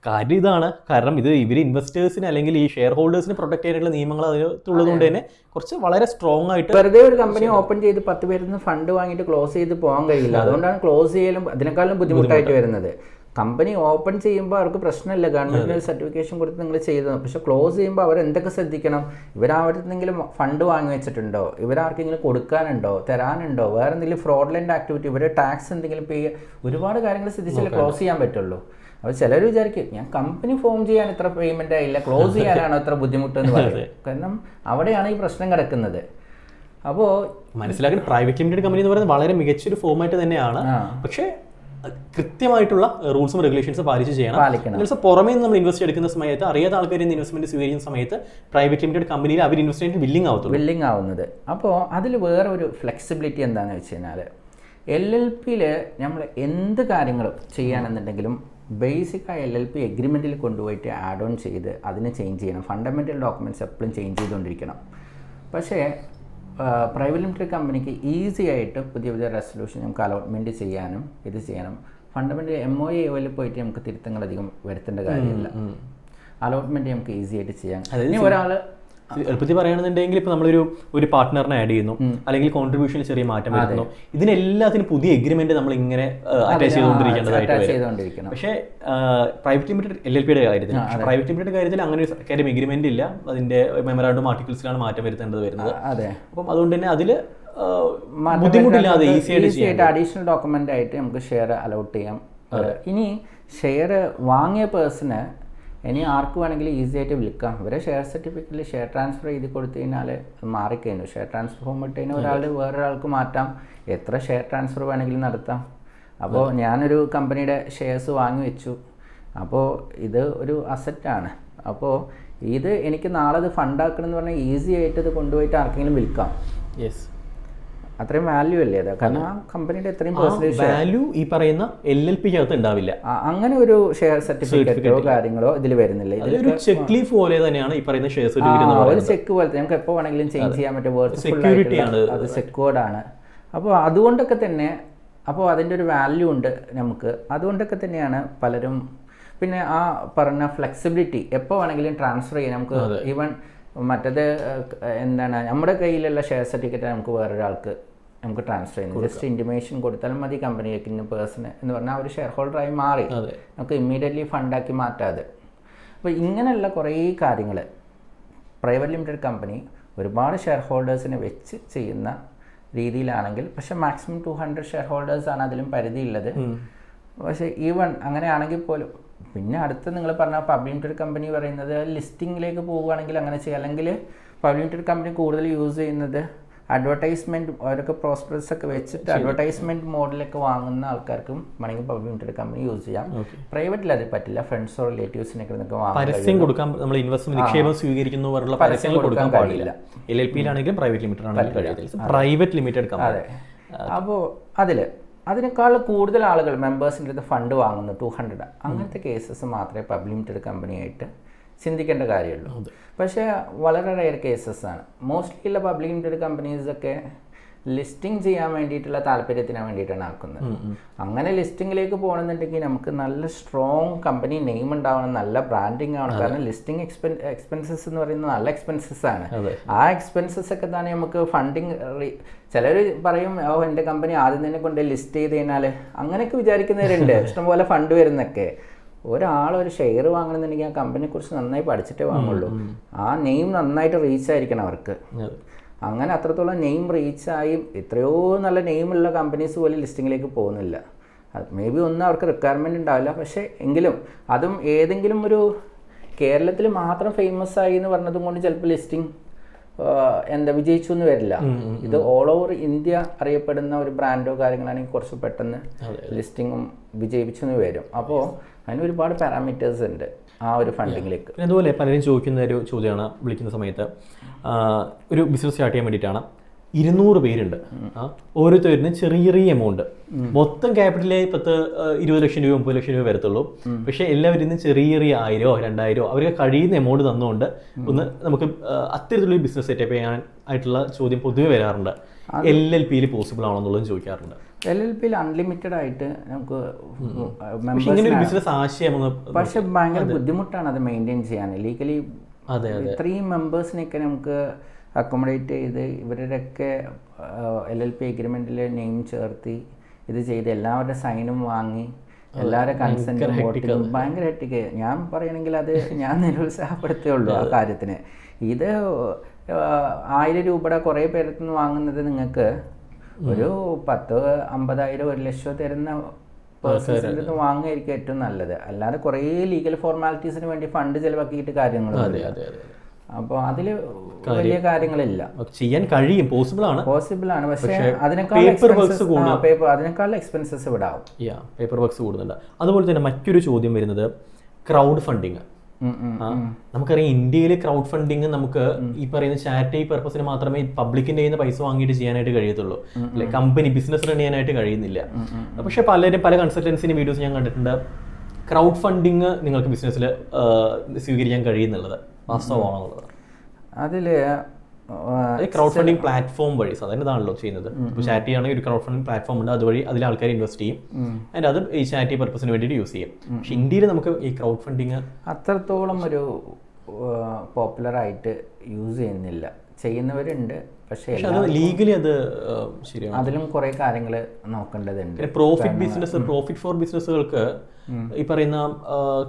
കാര്യം ഇതാണ്, കാരണം ഇവർ ഇൻവെസ്റ്റേഴ്സിന് അല്ലെങ്കിൽ ഈ ഷെയർ ഹോൾഡേഴ്സിന് പ്രൊട്ടക്ട് ചെയ്യാനുള്ള നിയമങ്ങൾ അതിനകത്തുള്ളത് കൊണ്ട് തന്നെ കുറച്ച് വളരെ സ്ട്രോങ് ആയിട്ട് വെറുതെ ഒരു കമ്പനി ഓപ്പൺ ചെയ്ത് 10 പേരിൽ നിന്ന് ഫണ്ട് വാങ്ങിയിട്ട് ക്ലോസ് ചെയ്ത് പോകാൻ കഴിയില്ല. അതുകൊണ്ടാണ് ക്ലോസ് ചെയ്യലും അതിനേക്കാളും ബുദ്ധിമുട്ടായിട്ട് വരുന്നത്. കമ്പനി ഓപ്പൺ ചെയ്യുമ്പോൾ അവർക്ക് പ്രശ്നമില്ല, ഗവൺമെൻറ്റിന് സർട്ടിഫിക്കേഷൻ കൊടുത്ത് നിങ്ങൾ ചെയ്തത്. പക്ഷെ ക്ലോസ് ചെയ്യുമ്പോൾ അവർ എന്തൊക്കെ ശ്രദ്ധിക്കണം, ഇവരാർക്കെങ്കിലും ഫണ്ട് വാങ്ങി വെച്ചിട്ടുണ്ടോ, ഇവരാർക്കെങ്കിലും കൊടുക്കാനുണ്ടോ, തരാനുണ്ടോ, വേറെ എന്തെങ്കിലും ഫ്രോഡ്ലൻ്റ് ആക്ടിവിറ്റി, ഇവരെ ടാക്സ് എന്തെങ്കിലും പേ ചെയ്യുക, ഒരുപാട് കാര്യങ്ങൾ ശ്രദ്ധിച്ചാലേ ക്ലോസ് ചെയ്യാൻ പറ്റുള്ളൂ. അപ്പോൾ ചിലർ വിചാരിക്കും ഞാൻ കമ്പനി ഫോം ചെയ്യാൻ ഇത്ര പേയ്മെൻ്റ് ആയില്ല, ക്ലോസ് ചെയ്യാനാണോ ഇത്ര ബുദ്ധിമുട്ടെന്ന് പറയും. കാരണം അവിടെയാണ് ഈ പ്രശ്നം കിടക്കുന്നത്. അപ്പോൾ മനസ്സിലാക്കി പ്രൈവറ്റ് ലിമിറ്റഡ് കമ്പനി എന്ന് പറയുന്നത് വളരെ മികച്ചൊരു ഫോമായിട്ട് തന്നെയാണ്. പക്ഷേ കൃത്യമായിട്ടുള്ള റൂൾസും റെഗുലേഷൻസ് പാലിച്ച് ചെയ്യണം. പുറമേ നിന്ന് നമ്മൾ ഇൻവെസ്റ്റ് എടുക്കുന്ന സമയത്ത് അറിയാത്ത ആൾക്കാർ ഇൻവെസ്റ്റ്മെന്റ് സ്വീകരിക്കുന്ന സമയത്ത് പ്രൈവറ്റ് ലിമിറ്റഡ് കമ്പനിയിൽ അവർ ഇൻവെസ്റ്റ്മെന്റ് ബില്ലിംഗ് ആവുന്നത്. അപ്പോൾ അതിൽ വേറെ ഒരു ഫ്ലെക്സിബിലിറ്റി എന്താണെന്ന് വെച്ച് കഴിഞ്ഞാൽ LLPയിൽ നമ്മൾ എന്ത് കാര്യങ്ങളും ചെയ്യാനെന്നുണ്ടെങ്കിലും ബേസിക്കായി LLP എഗ്രിമെൻറ്റിൽ കൊണ്ടുപോയിട്ട് ആഡ് ഓൺ ചെയ്ത് അതിനെ ചേഞ്ച് ചെയ്യണം. ഫണ്ടമെൻ്റൽ ഡോക്യുമെൻറ്റ്സ് എപ്പോഴും ചേഞ്ച് ചെയ്തുകൊണ്ടിരിക്കണം. പക്ഷേ പ്രൈവറ്റ് ലിമിറ്റഡ് കമ്പനിക്ക് ഈസി ആയിട്ട് പുതിയ പുതിയ റെസൊല്യൂഷൻ നമുക്ക് അലോട്ട്മെൻറ്റ് ചെയ്യാനും ഇത് ചെയ്യാനും ഫണ്ടമെൻ്റൽ MOA ലെവലിൽ പോയിട്ട് നമുക്ക് തിരുത്തങ്ങൾ അധികം വരുത്തേണ്ട കാര്യമില്ല. അലോട്ട്മെൻറ്റ് നമുക്ക് ഈസി ആയിട്ട് ചെയ്യാം. ഇനി ഒരാൾ എളുപ്പത്തിൽ പറയുകയാണെന്നുണ്ടെങ്കിൽ ഇപ്പോൾ നമ്മളൊരു പാർട്ട്ണറിനെ ആഡ് ചെയ്യുന്നു, അല്ലെങ്കിൽ കോൺട്രിബ്യൂഷനിൽ ചെറിയ മാറ്റം വരുന്നു, ഇതിനെല്ലാത്തിനും പുതിയ എഗ്രിമെന്റ് നമ്മൾ ഇങ്ങനെ അറ്റാച്ച് ചെയ്തുകൊണ്ടിരിക്കേണ്ടതായിട്ട്. പക്ഷേ പ്രൈവറ്റ് ലിമിറ്റഡ് LLPയുടെ കാര്യത്തിൽ പ്രൈവറ്റ് ലിമിറ്റഡ് കാര്യത്തിൽ അങ്ങനെ ഒരു കാര്യം എഗ്രിമെന്റ് ഇല്ല. അതിന്റെ മെമ്മറാണ്ടം ആർട്ടിക്കിൾസിലാണ് മാറ്റം വരുത്തേണ്ടത് വരുന്നത്. അപ്പം അതുകൊണ്ട് തന്നെ അതിൽ ബുദ്ധിമുട്ടില്ലാതെ ഈസി ആയിട്ട് അഡീഷണൽ ഡോക്യുമെന്റ് ആയിട്ട് നമുക്ക് ഷെയർ അലോട്ട് ചെയ്യാം. ഇനി ഷെയർ വാങ്ങിയ പേഴ്സണ് ഇനി ആർക്ക് വേണമെങ്കിലും ഈസി ആയിട്ട് വിൽക്കാം. ഇവരെ ഷെയർ സർട്ടിഫിക്കറ്റിൽ ഷെയർ ട്രാൻസ്ഫർ ചെയ്ത് കൊടുത്തു കഴിഞ്ഞാൽ അത് മാറിക്കഴിഞ്ഞു. ഷെയർ ട്രാൻസ്ഫർ ഫോം ഇട്ട് കഴിഞ്ഞാൽ ഒരാൾ വേറൊരാൾക്ക് മാറ്റാം. എത്ര ഷെയർ ട്രാൻസ്ഫർ വേണമെങ്കിലും നടത്താം. അപ്പോൾ ഞാനൊരു കമ്പനിയുടെ ഷെയർസ് വാങ്ങി വെച്ചു. അപ്പോൾ ഇത് ഒരു അസറ്റാണ്. അപ്പോൾ ഇത് എനിക്ക് നാളെ ഇത് ഫണ്ടാക്കണം എന്ന് പറഞ്ഞാൽ ഈസി ആയിട്ട് ഇത് കൊണ്ടുപോയിട്ട് ആർക്കെങ്കിലും വിൽക്കാം. അത്രയും വാല്യൂ അല്ലേ അത്? കാരണം ആ കമ്പനിയുടെ എത്രയും വാല്യൂ ഈ പറയുന്ന LLPക്കകത്ത് ഉണ്ടാവില്ല. അങ്ങനെ ഒരു ഷെയർ സർട്ടിഫിക്കറ്റോ കാര്യങ്ങളോ ഇതിൽ വരുന്നില്ല. ഇതൊരു ചെക്ക് ലീഫ് പോലെ തന്നെയാണ് ഈ പറയുന്ന ഷെയർ ഒരു ചെക്ക് പോലത്തെ നമുക്ക് എപ്പോൾ വേണമെങ്കിലും ചേഞ്ച് ചെയ്യാൻ പറ്റും. സെക്യൂരിറ്റി ആണ്, അത് സെക്യൂർഡാണ്. അപ്പോൾ അതുകൊണ്ടൊക്കെ തന്നെ അപ്പോൾ അതിൻ്റെ ഒരു വാല്യൂ ഉണ്ട് നമുക്ക്. അതുകൊണ്ടൊക്കെ തന്നെയാണ് പലരും പിന്നെ ആ പറഞ്ഞ ഫ്ലെക്സിബിലിറ്റി എപ്പോൾ വേണമെങ്കിലും ട്രാൻസ്ഫർ ചെയ്യാം നമുക്ക്. ഈവൻ മറ്റേത് എന്താണ് നമ്മുടെ കയ്യിലുള്ള ഷെയർ സർട്ടിഫിക്കറ്റ് നമുക്ക് വേറൊരാൾക്ക് നമുക്ക് ട്രാൻസ്ഫർ ചെയ്യുന്നത്. ജസ്റ്റ് ഇൻറ്റിമേഷൻ കൊടുത്താലും മതി കമ്പനിയിലേക്ക് ഇന്ന പേഴ്സൺ എന്ന് പറഞ്ഞാൽ ഒരു ഷെയർ ഹോൾഡറായി മാറി നമുക്ക് ഇമ്മീഡിയറ്റ്ലി ഫണ്ടാക്കി മാറ്റാതെ. അപ്പോൾ ഇങ്ങനെയുള്ള കുറേ കാര്യങ്ങൾ പ്രൈവറ്റ് ലിമിറ്റഡ് കമ്പനി ഒരുപാട് ഷെയർ ഹോൾഡേഴ്സിനെ വെച്ച് ചെയ്യുന്ന രീതിയിലാണെങ്കിൽ, പക്ഷേ മാക്സിമം 200 ഷെയർ ഹോൾഡേഴ്സാണ് അതിലും പരിധിയുള്ളത്. പക്ഷേ ഈവൻ അങ്ങനെയാണെങ്കിൽ പോലും പിന്നെ അടുത്ത് നിങ്ങൾ പറഞ്ഞ പബ്ലിക് ലിമിറ്റഡ് കമ്പനി പറയുന്നത് ലിസ്റ്റിങ്ങിലേക്ക് പോവുകയാണെങ്കിൽ അങ്ങനെ ചെയ്യുക. അല്ലെങ്കിൽ പബ്ലിക് ലിമിറ്റഡ് കമ്പനി കൂടുതൽ യൂസ് ചെയ്യുന്നത് അഡ്വർടൈസ്മെൻറ്റ് അവരൊക്കെ പ്രോസ്പെക്ടസ് ഒക്കെ വെച്ചിട്ട് അഡ്വർടൈസ്മെൻറ്റ് മോഡലൊക്കെ വാങ്ങുന്ന ആൾക്കാർക്കും വേണമെങ്കിൽ പബ്ലിക് ലിമിറ്റഡ് കമ്പനി യൂസ് ചെയ്യാം. പ്രൈവറ്റിൽ അത് പറ്റില്ല. ഫ്രണ്ട്സോ റിലേറ്റീവ്സിനൊക്കെ പരസ്യം കൊടുക്കാൻ നമ്മൾ ഇൻവെസ്റ്റ്മെന്റ് നിക്ഷേപം സ്വീകരിക്കുന്നവരുള്ള പരസ്യങ്ങൾ കൊടുക്കാൻ പാടില്ല. LLPയിലാണെങ്കിലും പ്രൈവറ്റ് ലിമിറ്റഡ് ആണെങ്കിലും പ്രൈവറ്റ് ലിമിറ്റഡ് കമ്പനി. അപ്പോൾ അതിനേക്കാൾ കൂടുതൽ ആളുകൾ മെമ്പേഴ്സിൻ്റെ അടുത്ത് ഫണ്ട് വാങ്ങുന്നു 200. അങ്ങനത്തെ കേസസ് മാത്രമേ പബ്ലിക് ലിമിറ്റഡ് കമ്പനിയായിട്ട് ചിന്തിക്കേണ്ട കാര്യമുള്ളൂ. പക്ഷേ വളരെ റെയർ കേസസ് ആണ്. മോസ്റ്റ്ലി ഉള്ള പബ്ലിക് ലിമിറ്റഡ് കമ്പനീസൊക്കെ ലിസ്റ്റിംഗ് ചെയ്യാൻ വേണ്ടിയിട്ടുള്ള താല്പര്യത്തിന് വേണ്ടിയിട്ടാണ് ആക്കുന്നത്. അങ്ങനെ ലിസ്റ്റിങ്ങിലേക്ക് പോകണമെന്നുണ്ടെങ്കിൽ നമുക്ക് നല്ല സ്ട്രോങ് കമ്പനി നെയിം ഉണ്ടാവണം, നല്ല ബ്രാൻഡിങ് ആവണം. കാരണം ലിസ്റ്റിംഗ് എക്സ്പെൻസസ് എന്ന് പറയുന്നത് നല്ല എക്സ്പെൻസസ് ആണ്. ആ എക്സ്പെൻസസ് ഒക്കെ തന്നെ നമുക്ക് ഫണ്ടിങ് ചിലർ പറയും എൻ്റെ കമ്പനി ആദ്യം തന്നെ കൊണ്ട് ലിസ്റ്റ് ചെയ്ത് കഴിഞ്ഞാൽ അങ്ങനെയൊക്കെ വിചാരിക്കുന്നവരുണ്ട്. ഇഷ്ടംപോലെ ഫണ്ട് വരുന്നൊക്കെ. ഒരാളൊരു ഷെയർ വാങ്ങണമെന്നുണ്ടെങ്കിൽ ആ കമ്പനിയെക്കുറിച്ച് നന്നായി പഠിച്ചിട്ടേ വാങ്ങുള്ളൂ. ആ നെയിം നന്നായിട്ട് റീച്ച് ആയിരിക്കണം അവർക്ക്. അങ്ങനെ അത്രത്തോളം നെയിം റീച്ചായി എത്രയോ നല്ല നെയിമുള്ള കമ്പനീസ് പോലും ലിസ്റ്റിങ്ങിലേക്ക് പോകുന്നില്ല. അത് മേ ബി ഒന്നും അവർക്ക് റിക്വയർമെൻറ്റ് ഉണ്ടാവില്ല. പക്ഷേ എങ്കിലും അതും ഏതെങ്കിലും ഒരു കേരളത്തിൽ മാത്രം ഫേമസ് ആയി എന്ന് പറഞ്ഞതും കൊണ്ട് ചിലപ്പോൾ ലിസ്റ്റിംഗ് വിജയിച്ചു എന്ന് വരില്ല. ഇത് ഓൾ ഓവർ ഇന്ത്യ അറിയപ്പെടുന്ന ഒരു ബ്രാൻഡോ കാര്യങ്ങളാണെങ്കിൽ കുറച്ച് പെട്ടെന്ന് ലിസ്റ്റിങ്ങും വിജയിപ്പിച്ചു എന്ന് വരും. അപ്പോൾ അതിന് ഒരുപാട് പാരാമീറ്റേഴ്സ് ഉണ്ട് ആ ഒരു ഫണ്ടിങ്ങിലേക്ക്. അതുപോലെ പലരും ചോദിക്കുന്ന ഒരു ചോദ്യമാണ് വിളിക്കുന്ന സമയത്ത്, ഒരു ബിസിനസ് സ്റ്റാർട്ട് ചെയ്യാൻ വേണ്ടിയിട്ടാണ് 200 പേരുണ്ട്, ഓരോരുത്തരിന് ചെറിയ ചെറിയ എമൗണ്ട്, മൊത്തം ക്യാപിറ്റലേ 20 ലക്ഷം രൂപ 30 ലക്ഷം രൂപ വരത്തുള്ളൂ. പക്ഷേ എല്ലാവരും ചെറിയ ചെറിയ 1000 2000 അവർക്ക് കഴിയുന്ന എമൗണ്ട് തന്നുകൊണ്ട് ഒന്ന് നമുക്ക് അത്തരത്തിലുള്ള ബിസിനസ് സെറ്റപ്പ് ചെയ്യാൻ ആയിട്ടുള്ള ചോദ്യം പൊതുവെ വരാറുണ്ട്. LLPയിൽ പോസിബിൾ ആണോ എന്നുള്ളതും ചോദിക്കാറുണ്ട്. LLPയിൽ അൺലിമിറ്റഡ് ആയിട്ട് നമുക്ക് ബിസിനസ് ആശയം, പക്ഷെ ഭയങ്കര ബുദ്ധിമുട്ടാണ് അത് മെയിൻറ്റെയിൻ ചെയ്യാൻ. ലീഗലി ഇത്രയും മെമ്പേഴ്സിനെയൊക്കെ നമുക്ക് അക്കോമഡേറ്റ് ചെയ്ത് ഇവരുടെയൊക്കെ LLP എഗ്രിമെൻറ്റിൽ നെയിം ചേർത്തി ഇത് ചെയ്ത് എല്ലാവരുടെ സൈനും വാങ്ങി എല്ലാവരുടെ കൺസെൻറ്റും വോട്ടിങ്ങും ഭയങ്കര ഹെക്ടിക്. ഞാൻ പറയുകയാണെങ്കിൽ അത് ഞാൻ നിരുത്സാഹപ്പെടുത്തുകയുള്ളൂ ആ കാര്യത്തിന്. ഇത് 1000 രൂപയുടെ കുറേ പേരത്തു നിന്ന് വാങ്ങുന്നത് നിങ്ങൾക്ക് ഒരു 10 50,000 1 ലക്ഷം തരുന്ന പേഴ്സൺസിൻ്റെ അടുത്ത് വാങ്ങുകയായിരിക്കും ഏറ്റവും നല്ലത്. അല്ലാതെ കുറേ ലീഗൽ ഫോർമാലിറ്റീസിന് വേണ്ടി ഫണ്ട് ചിലവാക്കിയിട്ട് കാര്യങ്ങളൊന്നുമില്ല. അപ്പോൾ അതിൽ വലിയ കാര്യങ്ങളില്ല. ചെയ്യാൻ കഴിയും, പോസിബിൾ ആണ്, പക്ഷേ അതിനേക്കാൾ എക്സ്പെൻസസ് ഇവിടെ ആവും. പേപ്പർ വർക്ക്സ് കൂടുന്നുണ്ട്. അതുപോലെ തന്നെ മറ്റൊരു ചോദ്യം വരുന്നത് ക്രൗഡ് ഫണ്ടിങ്. നമുക്കറിയാം ഇന്ത്യയിൽ ക്രൗഡ് ഫണ്ടിങ് നമുക്ക് ഈ പറയുന്ന ചാരിറ്റി പർപ്പസിന് മാത്രമേ പബ്ലിക്കിന്റെ കയ്യിൽ നിന്ന് പൈസ വാങ്ങിയിട്ട് ചെയ്യാനായിട്ട് കഴിയത്തുള്ളൂ, അല്ലെ കമ്പനി ബിസിനസ് റൺ ചെയ്യാനായിട്ട് കഴിയുന്നില്ല. പക്ഷെ പല കൺസൾട്ടൻസിന്റെ വീഡിയോസ് ഞാൻ കണ്ടിട്ടുണ്ട്, ക്രൗഡ് ഫണ്ടിങ് നിങ്ങൾക്ക് ബിസിനസ്സിൽ സ്വീകരിക്കാൻ കഴിയുന്നുള്ളത് വാസ്തവമാണെന്നുള്ളത്. അതില് ക്രൗഡ് ഫണ്ടിങ് പ്ലാറ്റ്ഫോം വഴി സാധാരണ ഇതാണല്ലോ ചെയ്യുന്നത്. ഇപ്പോൾ ചാരിറ്റി ആണെങ്കിൽ ഒരു ക്രൗഡ് ഫണ്ടിങ് പ്ലാറ്റ്ഫോം ഉണ്ട്, അതുവഴി അതിൽ ആൾക്കാർ ഇൻവെസ്റ്റ് ചെയ്യും, അതിൻ്റെ അത് ഈ ചാരിറ്റി പർപ്പസിന് വേണ്ടിയിട്ട് യൂസ് ചെയ്യും. പക്ഷെ ഇന്ത്യയിൽ നമുക്ക് ഈ ക്രൗഡ് ഫണ്ടിങ് അത്രത്തോളം ഒരു പോപ്പുലറായിട്ട് യൂസ് ചെയ്യുന്നില്ല. ചെയ്യുന്നവരുണ്ട്, പക്ഷേ ലീഗലി അത് ശരിയാണ്. അതിലും കുറെ കാര്യങ്ങൾ നോക്കേണ്ടതുണ്ട്. പ്രോഫിറ്റ് ഫോർ ബിസിനസ്സുകൾക്ക് ഈ പറയുന്ന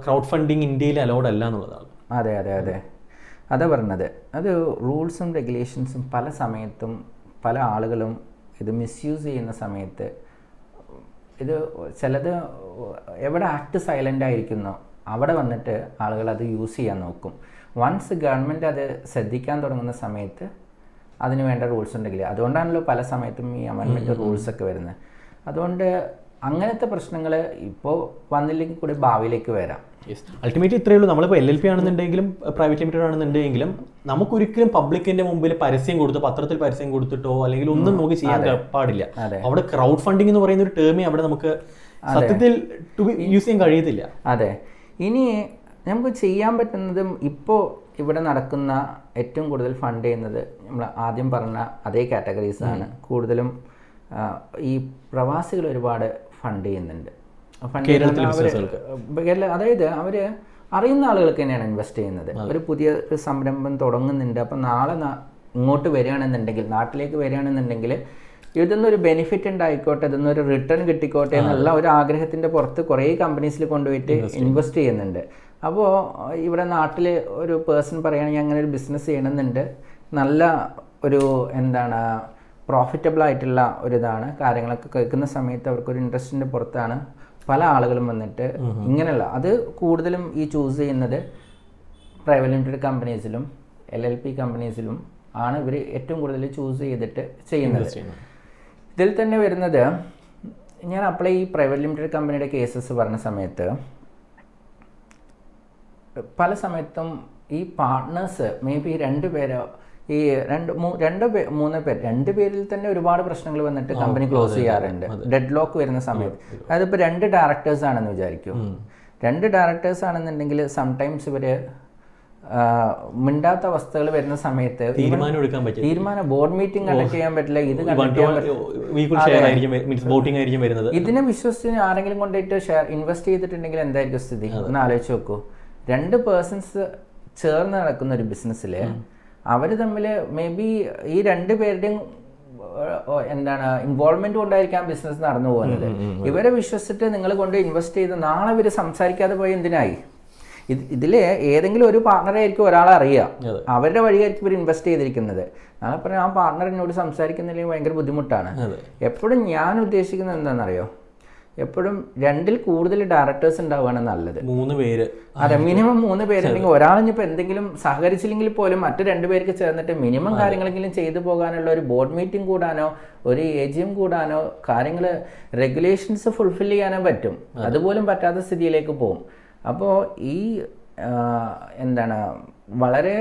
ക്രൗഡ് ഫണ്ടിങ് ഇന്ത്യയിൽ അലൗഡ് അല്ല എന്നുള്ളതാണ്. അതെ അതെ അതെ, അതാ പറഞ്ഞത്. അത് റൂൾസും റെഗുലേഷൻസും പല സമയത്തും പല ആളുകളും ഇത് മിസ്യൂസ് ചെയ്യുന്ന സമയത്ത് ഇത് ചിലത് എവിടെ ആക്ട് സൈലൻ്റ് ആയിരിക്കുന്നോ അവിടെ വന്നിട്ട് ആളുകൾ അത് യൂസ് ചെയ്യാൻ നോക്കും. വൺസ് ഗവൺമെൻറ് അത് ശ്രദ്ധിക്കാൻ തുടങ്ങുന്ന സമയത്ത് അതിന് വേണ്ട റൂൾസ് ഉണ്ടെങ്കിൽ, അതുകൊണ്ടാണല്ലോ പല സമയത്തും ഈ അമെൻമെൻറ്റ് റൂൾസൊക്കെ വരുന്നത്. അതുകൊണ്ട് അങ്ങനത്തെ പ്രശ്നങ്ങൾ ഇപ്പോൾ വന്നില്ലെങ്കിൽ കൂടി ഭാവിയിലേക്ക് വരാം. അൾട്ടിമേറ്റ്ലി ഇത്രയേ ഉള്ളൂ. നമ്മളിപ്പോൾ LLP ആണെന്നുണ്ടെങ്കിലും പ്രൈവറ്റ് ലിമിറ്റഡ് ആണെന്നുണ്ടെങ്കിലും നമുക്കൊരിക്കലും പബ്ലിക്കിന്റെ മുമ്പിൽ പരസ്യം കൊടുത്ത് പത്രത്തിൽ പരസ്യം കൊടുത്തിട്ടോ അല്ലെങ്കിൽ ഒന്നും നമുക്ക് ചെയ്യാൻ പാടില്ല. അവിടെ ക്രൗഡ് ഫണ്ടിങ് എന്ന് പറയുന്ന ഒരു ടേമേ അവിടെ നമുക്ക് സത്യത്തിൽ യൂസ് ചെയ്യാൻ കഴിയത്തില്ല. അതെ, ഇനി നമുക്ക് ചെയ്യാൻ പറ്റുന്നതും ഇപ്പോൾ ഇവിടെ നടക്കുന്ന ഏറ്റവും കൂടുതൽ ഫണ്ട് ചെയ്യുന്നത് നമ്മൾ ആദ്യം പറഞ്ഞ അതേ കാറ്റഗറീസ് ആണ്. കൂടുതലും ഈ പ്രവാസികൾ ഒരുപാട് ഫണ്ട് ചെയ്യുന്നുണ്ട്. അതായത് അവര് അറിയുന്ന ആളുകൾക്ക് തന്നെയാണ് ഇൻവെസ്റ്റ് ചെയ്യുന്നത്. ഒരു പുതിയ ഒരു സംരംഭം തുടങ്ങുന്നുണ്ട്, അപ്പം നാളെ ഇങ്ങോട്ട് വരികയാണെന്നുണ്ടെങ്കിൽ, നാട്ടിലേക്ക് വരികയാണെന്നുണ്ടെങ്കിൽ ഇതൊന്നൊരു ബെനിഫിറ്റ് ഉണ്ടായിക്കോട്ടെ, ഇതൊന്നൊരു റിട്ടേൺ കിട്ടിക്കോട്ടെ എന്നുള്ള ഒരു ആഗ്രഹത്തിൻ്റെ പുറത്ത് കുറേ കമ്പനീസിൽ കൊണ്ടുപോയിട്ട് ഇൻവെസ്റ്റ് ചെയ്യുന്നുണ്ട്. അപ്പോൾ ഇവിടെ നാട്ടിൽ ഒരു പേഴ്സൺ പറയുകയാണെങ്കിൽ അങ്ങനെ ഒരു ബിസിനസ് ചെയ്യണമെന്നുണ്ട്, നല്ല ഒരു എന്താണ് പ്രോഫിറ്റബിൾ ആയിട്ടുള്ള ഒരിതാണ്, കാര്യങ്ങളൊക്കെ കേൾക്കുന്ന സമയത്ത് അവർക്കൊരു ഇൻട്രസ്റ്റിൻ്റെ പുറത്താണ് പല ആളുകളും വന്നിട്ട് ഇങ്ങനെയുള്ള അത് കൂടുതലും ഈ ചൂസ് ചെയ്യുന്നത് പ്രൈവറ്റ് ലിമിറ്റഡ് കമ്പനീസിലും LLP കമ്പനീസിലും ആണ് ഇവർ ഏറ്റവും കൂടുതൽ ചൂസ് ചെയ്തിട്ട് ചെയ്യുന്നത്. ഇതിൽ തന്നെ വരുന്നത്, ഞാൻ അപ്ലൈ ഈ പ്രൈവറ്റ് ലിമിറ്റഡ് കമ്പനിയുടെ കേസസ് പറഞ്ഞ സമയത്ത് പല സമയത്തും ഈ പാർട്ട്നേഴ്സ് മേ ബി 2 പേരോ ഈ 2-3 പേർ 2 പേരിൽ തന്നെ ഒരുപാട് പ്രശ്നങ്ങൾ വന്നിട്ട് കമ്പനി ക്ലോസ് ചെയ്യാറുണ്ട്. ഡെഡ് ലോക്ക് വരുന്ന സമയത്ത്. അതായത് ഇപ്പോൾ 2 ഡയറക്ടേഴ്സ് ആണെന്ന് വിചാരിക്കും. 2 ഡയറക്ടേഴ്സ് ആണെന്നുണ്ടെങ്കിൽ സംടൈംസ് ഇവര് മിണ്ടാത്ത അവസ്ഥകൾ വരുന്ന സമയത്ത് തീരുമാനം ബോർഡ് മീറ്റിംഗ് കണ്ടക്ട് ചെയ്യാൻ പറ്റില്ല, ഇത് ഇതിനെ വിശ്വസിച്ച് ആരെങ്കിലും കൊണ്ടുപോയിട്ട് ഇൻവെസ്റ്റ് ചെയ്തിട്ടുണ്ടെങ്കിൽ എന്തായിരിക്കും സ്ഥിതി ഒന്ന് ആലോചിച്ച് നോക്കൂ. 2 പേഴ്സൺസ് ചേർന്ന് നടക്കുന്ന ഒരു ബിസിനസ്സിൽ അവർ തമ്മിൽ മേ ബി ഈ 2 പേരുടെയും എന്താണ് ഇൻവോൾവ്മെന്റ് കൊണ്ടായിരിക്കാം ബിസിനസ് നടന്നു പോകുന്നത്. ഇവരെ വിശ്വസിച്ചിട്ട് നിങ്ങൾ കൊണ്ട് ഇൻവെസ്റ്റ് ചെയ്ത് നാളെ ഇവർ സംസാരിക്കാതെ പോയി എന്തിനായി? ഇതിൽ ഏതെങ്കിലും ഒരു പാർട്ണറെ ആയിരിക്കും ഒരാളെ അറിയുക, അവരുടെ വഴിയായിരിക്കും ഇവർ ഇൻവെസ്റ്റ് ചെയ്തിരിക്കുന്നത്. നാളെ പറഞ്ഞാൽ ആ പാർട്ണർ എന്നോട് സംസാരിക്കുന്നില്ലെങ്കിൽ ഭയങ്കര ബുദ്ധിമുട്ടാണ്. എപ്പോഴും ഞാൻ ഉദ്ദേശിക്കുന്നത് എന്താണെന്നറിയോ, എപ്പോഴും 2-ൽ കൂടുതൽ ഡയറക്ടേഴ്സ് ഉണ്ടാവുകയാണ് നല്ലത്. 3 പേര്, അതെ, മിനിമം 3 പേരുണ്ടെങ്കിൽ ഒരാളിപ്പോൾ എന്തെങ്കിലും സഹകരിച്ചില്ലെങ്കിൽ പോലും മറ്റു 2 പേർക്ക് ചേർന്നിട്ട് മിനിമം കാര്യങ്ങളെങ്കിലും ചെയ്തു പോകാനുള്ള ഒരു ബോർഡ് മീറ്റിംഗ് കൂടാനോ ഒരു AGM കൂടാനോ കാര്യങ്ങൾ റെഗുലേഷൻസ് ഫുൾഫിൽ ചെയ്യാനോ പറ്റും. അതുപോലും പറ്റാത്ത സ്ഥിതിയിലേക്ക് പോകും. അപ്പോൾ ഈ എന്താണ് വളരെ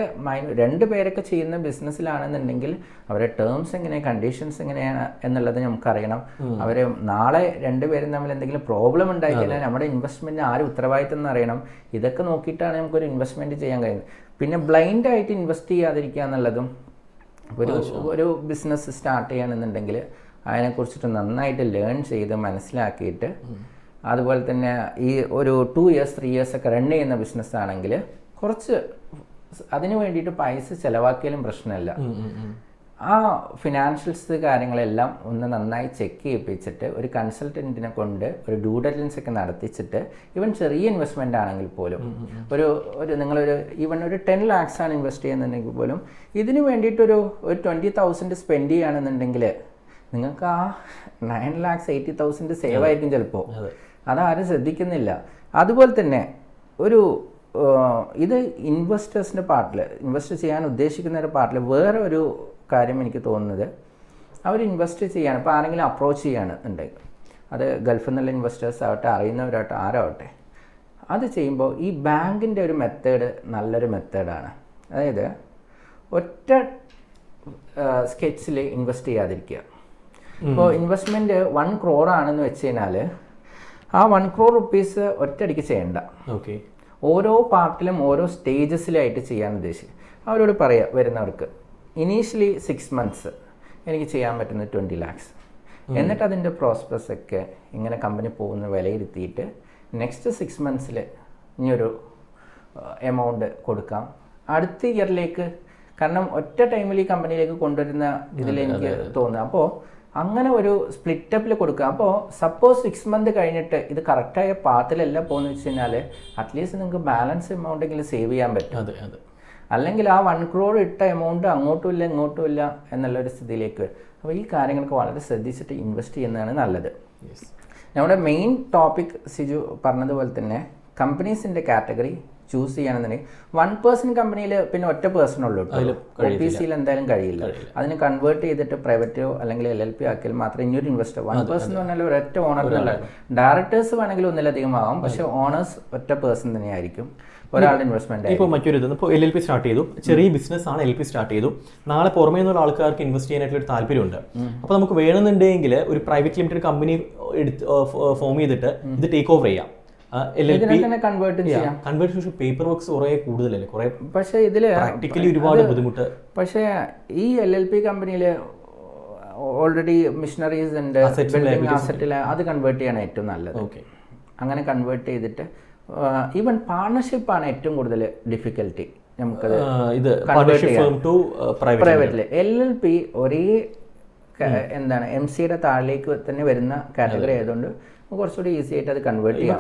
2 പേരൊക്കെ ചെയ്യുന്ന ബിസിനസ്സിലാണെന്നുണ്ടെങ്കിൽ അവരുടെ ടേംസ് എങ്ങനെ, കണ്ടീഷൻസ് എങ്ങനെയാണ് എന്നുള്ളത് നമുക്കറിയണം. അവർ നാളെ 2 പേരും തമ്മിൽ എന്തെങ്കിലും പ്രോബ്ലം ഉണ്ടായി കഴിഞ്ഞാൽ നമ്മുടെ ഇൻവെസ്റ്റ്മെൻറ്റിന് ആരും ഉത്തരവാദിത്തം എന്ന് അറിയണം. ഇതൊക്കെ നോക്കിയിട്ടാണ് നമുക്കൊരു ഇൻവെസ്റ്റ്മെൻറ്റ് ചെയ്യാൻ കഴിയുന്നത്. പിന്നെ ബ്ലൈൻഡായിട്ട് ഇൻവെസ്റ്റ് ചെയ്യാതിരിക്കുക എന്നുള്ളതും, ഒരു ബിസിനസ് സ്റ്റാർട്ട് ചെയ്യണമെന്നുണ്ടെങ്കിൽ അതിനെക്കുറിച്ചിട്ട് നന്നായിട്ട് ലേൺ ചെയ്ത് മനസ്സിലാക്കിയിട്ട്, അതുപോലെ തന്നെ ഈ ഒരു 2 years 3 years ഒക്കെ റൺ ചെയ്യുന്ന ബിസിനസ് ആണെങ്കിൽ കുറച്ച് അതിന് വേണ്ടിയിട്ട് പൈസ ചിലവാക്കിയാലും പ്രശ്നമില്ല. ആ ഫിനാൻഷ്യൽസ് കാര്യങ്ങളെല്ലാം ഒന്ന് നന്നായി ചെക്ക് ചെയ്യിപ്പിച്ചിട്ട് ഒരു കൺസൾട്ടൻറ്റിനെ കൊണ്ട് ഒരു ഡ്യൂ ഡിലിജൻസ് ഒക്കെ നടത്തിച്ചിട്ട്, ഈവൻ ചെറിയ ഇൻവെസ്റ്റ്മെൻ്റ് ആണെങ്കിൽ പോലും നിങ്ങളൊരു ഈവൻ ഒരു 10 lakhs ആണ് ഇൻവെസ്റ്റ് ചെയ്യുന്നുണ്ടെങ്കിൽ പോലും ഇതിന് വേണ്ടിയിട്ടൊരു 20,000 സ്പെൻഡ് ചെയ്യുകയാണെന്നുണ്ടെങ്കിൽ നിങ്ങൾക്ക് ആ 9,80,000 സേവ് ആയിരിക്കും ചിലപ്പോൾ. അതാരും ശ്രദ്ധിക്കുന്നില്ല. അതുപോലെ തന്നെ ഒരു ഇത് ഇൻവെസ്റ്റേഴ്സിൻ്റെ പാർട്ടിൽ, ഇൻവെസ്റ്റ് ചെയ്യാൻ ഉദ്ദേശിക്കുന്നവരുടെ പാർട്ടിൽ വേറെ ഒരു കാര്യം എനിക്ക് തോന്നുന്നത്, അവർ ഇൻവെസ്റ്റ് ചെയ്യാണ്, ഇപ്പോൾ ആരെങ്കിലും അപ്രോച്ച് ചെയ്യുകയാണെന്നുണ്ടെങ്കിൽ, അത് ഗൾഫിൽ നിന്നുള്ള ഇൻവെസ്റ്റേഴ്സ് ആവട്ടെ, അറിയുന്നവരാവട്ടെ, ആരാവട്ടെ, അത് ചെയ്യുമ്പോൾ ഈ ബാങ്കിൻ്റെ ഒരു മെത്തേഡ് നല്ലൊരു മെത്തേഡാണ്. അതായത് ഒറ്റ സ്കെച്ചിൽ ഇൻവെസ്റ്റ് ചെയ്യാതിരിക്കുക. ഇപ്പോൾ ഇൻവെസ്റ്റ്മെൻറ്റ് 1 crore ആണെന്ന് വെച്ച് കഴിഞ്ഞാൽ ആ 1 crore rupees ഒറ്റയടിക്ക് ചെയ്യണ്ട. ഓക്കെ, ഓരോ പാർട്ടിലും ഓരോ സ്റ്റേജസിലായിട്ട് ചെയ്യാൻ ഉദ്ദേശിക്കുക. അവരോട് പറയുക വരുന്നവർക്ക്, ഇനീഷ്യലി 6 months എനിക്ക് ചെയ്യാൻ പറ്റുന്നത് 20 lakhs, എന്നിട്ട് അതിൻ്റെ പ്രോസ്പെക്ട്സ് ഒക്കെ ഇങ്ങനെ കമ്പനി പോകുന്ന വിലയിരുത്തിയിട്ട് നെക്സ്റ്റ് 6 months ഇനിയൊരു എമൗണ്ട് കൊടുക്കാം അടുത്ത ഇയറിലേക്ക്. കാരണം ഒറ്റ ടൈമിൽ ഈ കമ്പനിയിലേക്ക് കൊണ്ടുവരുന്ന ഇതിൽ എനിക്ക് തോന്നുന്നു. അപ്പോൾ അങ്ങനെ ഒരു സ്പ്ലിറ്റപ്പിൽ കൊടുക്കുക. അപ്പോൾ സപ്പോസ് 6 months കഴിഞ്ഞിട്ട് ഇത് കറക്റ്റായ പാത്തിലല്ല പോകുന്ന വെച്ച് കഴിഞ്ഞാൽ അറ്റ്ലീസ്റ്റ് നിങ്ങൾക്ക് ബാലൻസ് എമൗണ്ടെങ്കിലും സേവ് ചെയ്യാൻ പറ്റും. അല്ലെങ്കിൽ ആ 1 crore ഇട്ട എമൗണ്ട് അങ്ങോട്ടും ഇല്ല ഇങ്ങോട്ടും ഇല്ല എന്നുള്ളൊരു സ്ഥിതിയിലേക്ക് വരും. അപ്പോൾ ഈ കാര്യങ്ങളൊക്കെ വളരെ ശ്രദ്ധിച്ചിട്ട് ഇൻവെസ്റ്റ് ചെയ്യുന്നതാണ് നല്ലത്. നമ്മുടെ മെയിൻ ടോപ്പിക് സിജു പറഞ്ഞതുപോലെ തന്നെ കമ്പനീസിൻ്റെ കാറ്റഗറി ചൂസ് ചെയ്യുകയാണെന്നുണ്ടെങ്കിൽ 1% കമ്പനിയിൽ പിന്നെ ഒറ്റ പേഴ്സൺ ഉള്ളൂ. OPC-യിൽ എന്തായാലും കഴിയില്ല. അതിന് കൺവേർട്ട് ചെയ്തിട്ട് പ്രൈവറ്റോ അല്ലെങ്കിൽ LLP ആക്കിയാൽ മാത്രമേ ഇനിയൊരു ഇൻവെസ്റ്റർ 1% എന്ന് പറഞ്ഞാൽ ഒരൊറ്റ ഓണറിനുള്ള. ഡയറക്ടേഴ്സ് വേണമെങ്കിൽ ഒന്നിലധികം ആവാം, പക്ഷേ ഓണേഴ്സ് ഒറ്റ പേഴ്സൺ തന്നെയായിരിക്കും ഒരാളുടെ ഇൻവെസ്റ്റ്മെന്റ്. ഇപ്പോൾ മറ്റൊരു ഇത് ഇപ്പോൾ LLP സ്റ്റാർട്ട് ചെയ്തു, ചെറിയ ബിസിനസ് ആണ് LP സ്റ്റാർട്ട് ചെയ്തു, നാളെ പുറമേ നിന്നുള്ള ആൾക്കാർക്ക് ഇൻവെസ്റ്റ് ചെയ്യാനായിട്ടുള്ള ഒരു താല്പര്യമുണ്ട്. അപ്പോൾ നമുക്ക് വേണമെന്നുണ്ടെങ്കിൽ ഒരു പ്രൈവറ്റ് ലിമിറ്റഡ് കമ്പനി ഫോം ചെയ്തിട്ട് ഇത് ടേക്ക് ഓവർ ചെയ്യാം. കൺവേർട്ട് പേപ്പർ വർക്ക്സ് കുറെ കൂടുതലല്ലേ, കുറെ. പക്ഷേ ഇതില് പ്രാക്ടിക്കലി ഒരുപാട് ബുദ്ധിമുട്ട്. പക്ഷേ ഈ LLP കമ്പനിയിൽ ഓൾറെഡി മിഷനറീസ് ഉണ്ട്, ബിൽഡിംഗ് അസറ്റിൽ, അത് കൺവേർട്ട് ചെയ്യാണ് ഏറ്റവും നല്ലത്. അങ്ങനെ കൺവേർട്ട് ചെയ്തിട്ട് ഈവൻ പാർട്ണർഷിപ്പാണ് ഏറ്റവും കൂടുതൽ ഡിഫിക്കൽട്ടി നമുക്കത് പ്രൈവറ്റില്. LLP ഒരേ എന്താണ് MC-യുടെ താഴേക്ക് തന്നെ വരുന്ന കാറ്റഗറി ആയതുകൊണ്ട് കുറച്ചുകൂടി ഈസി ആയിട്ട് അത് കൺവേർട്ട് ചെയ്യാം.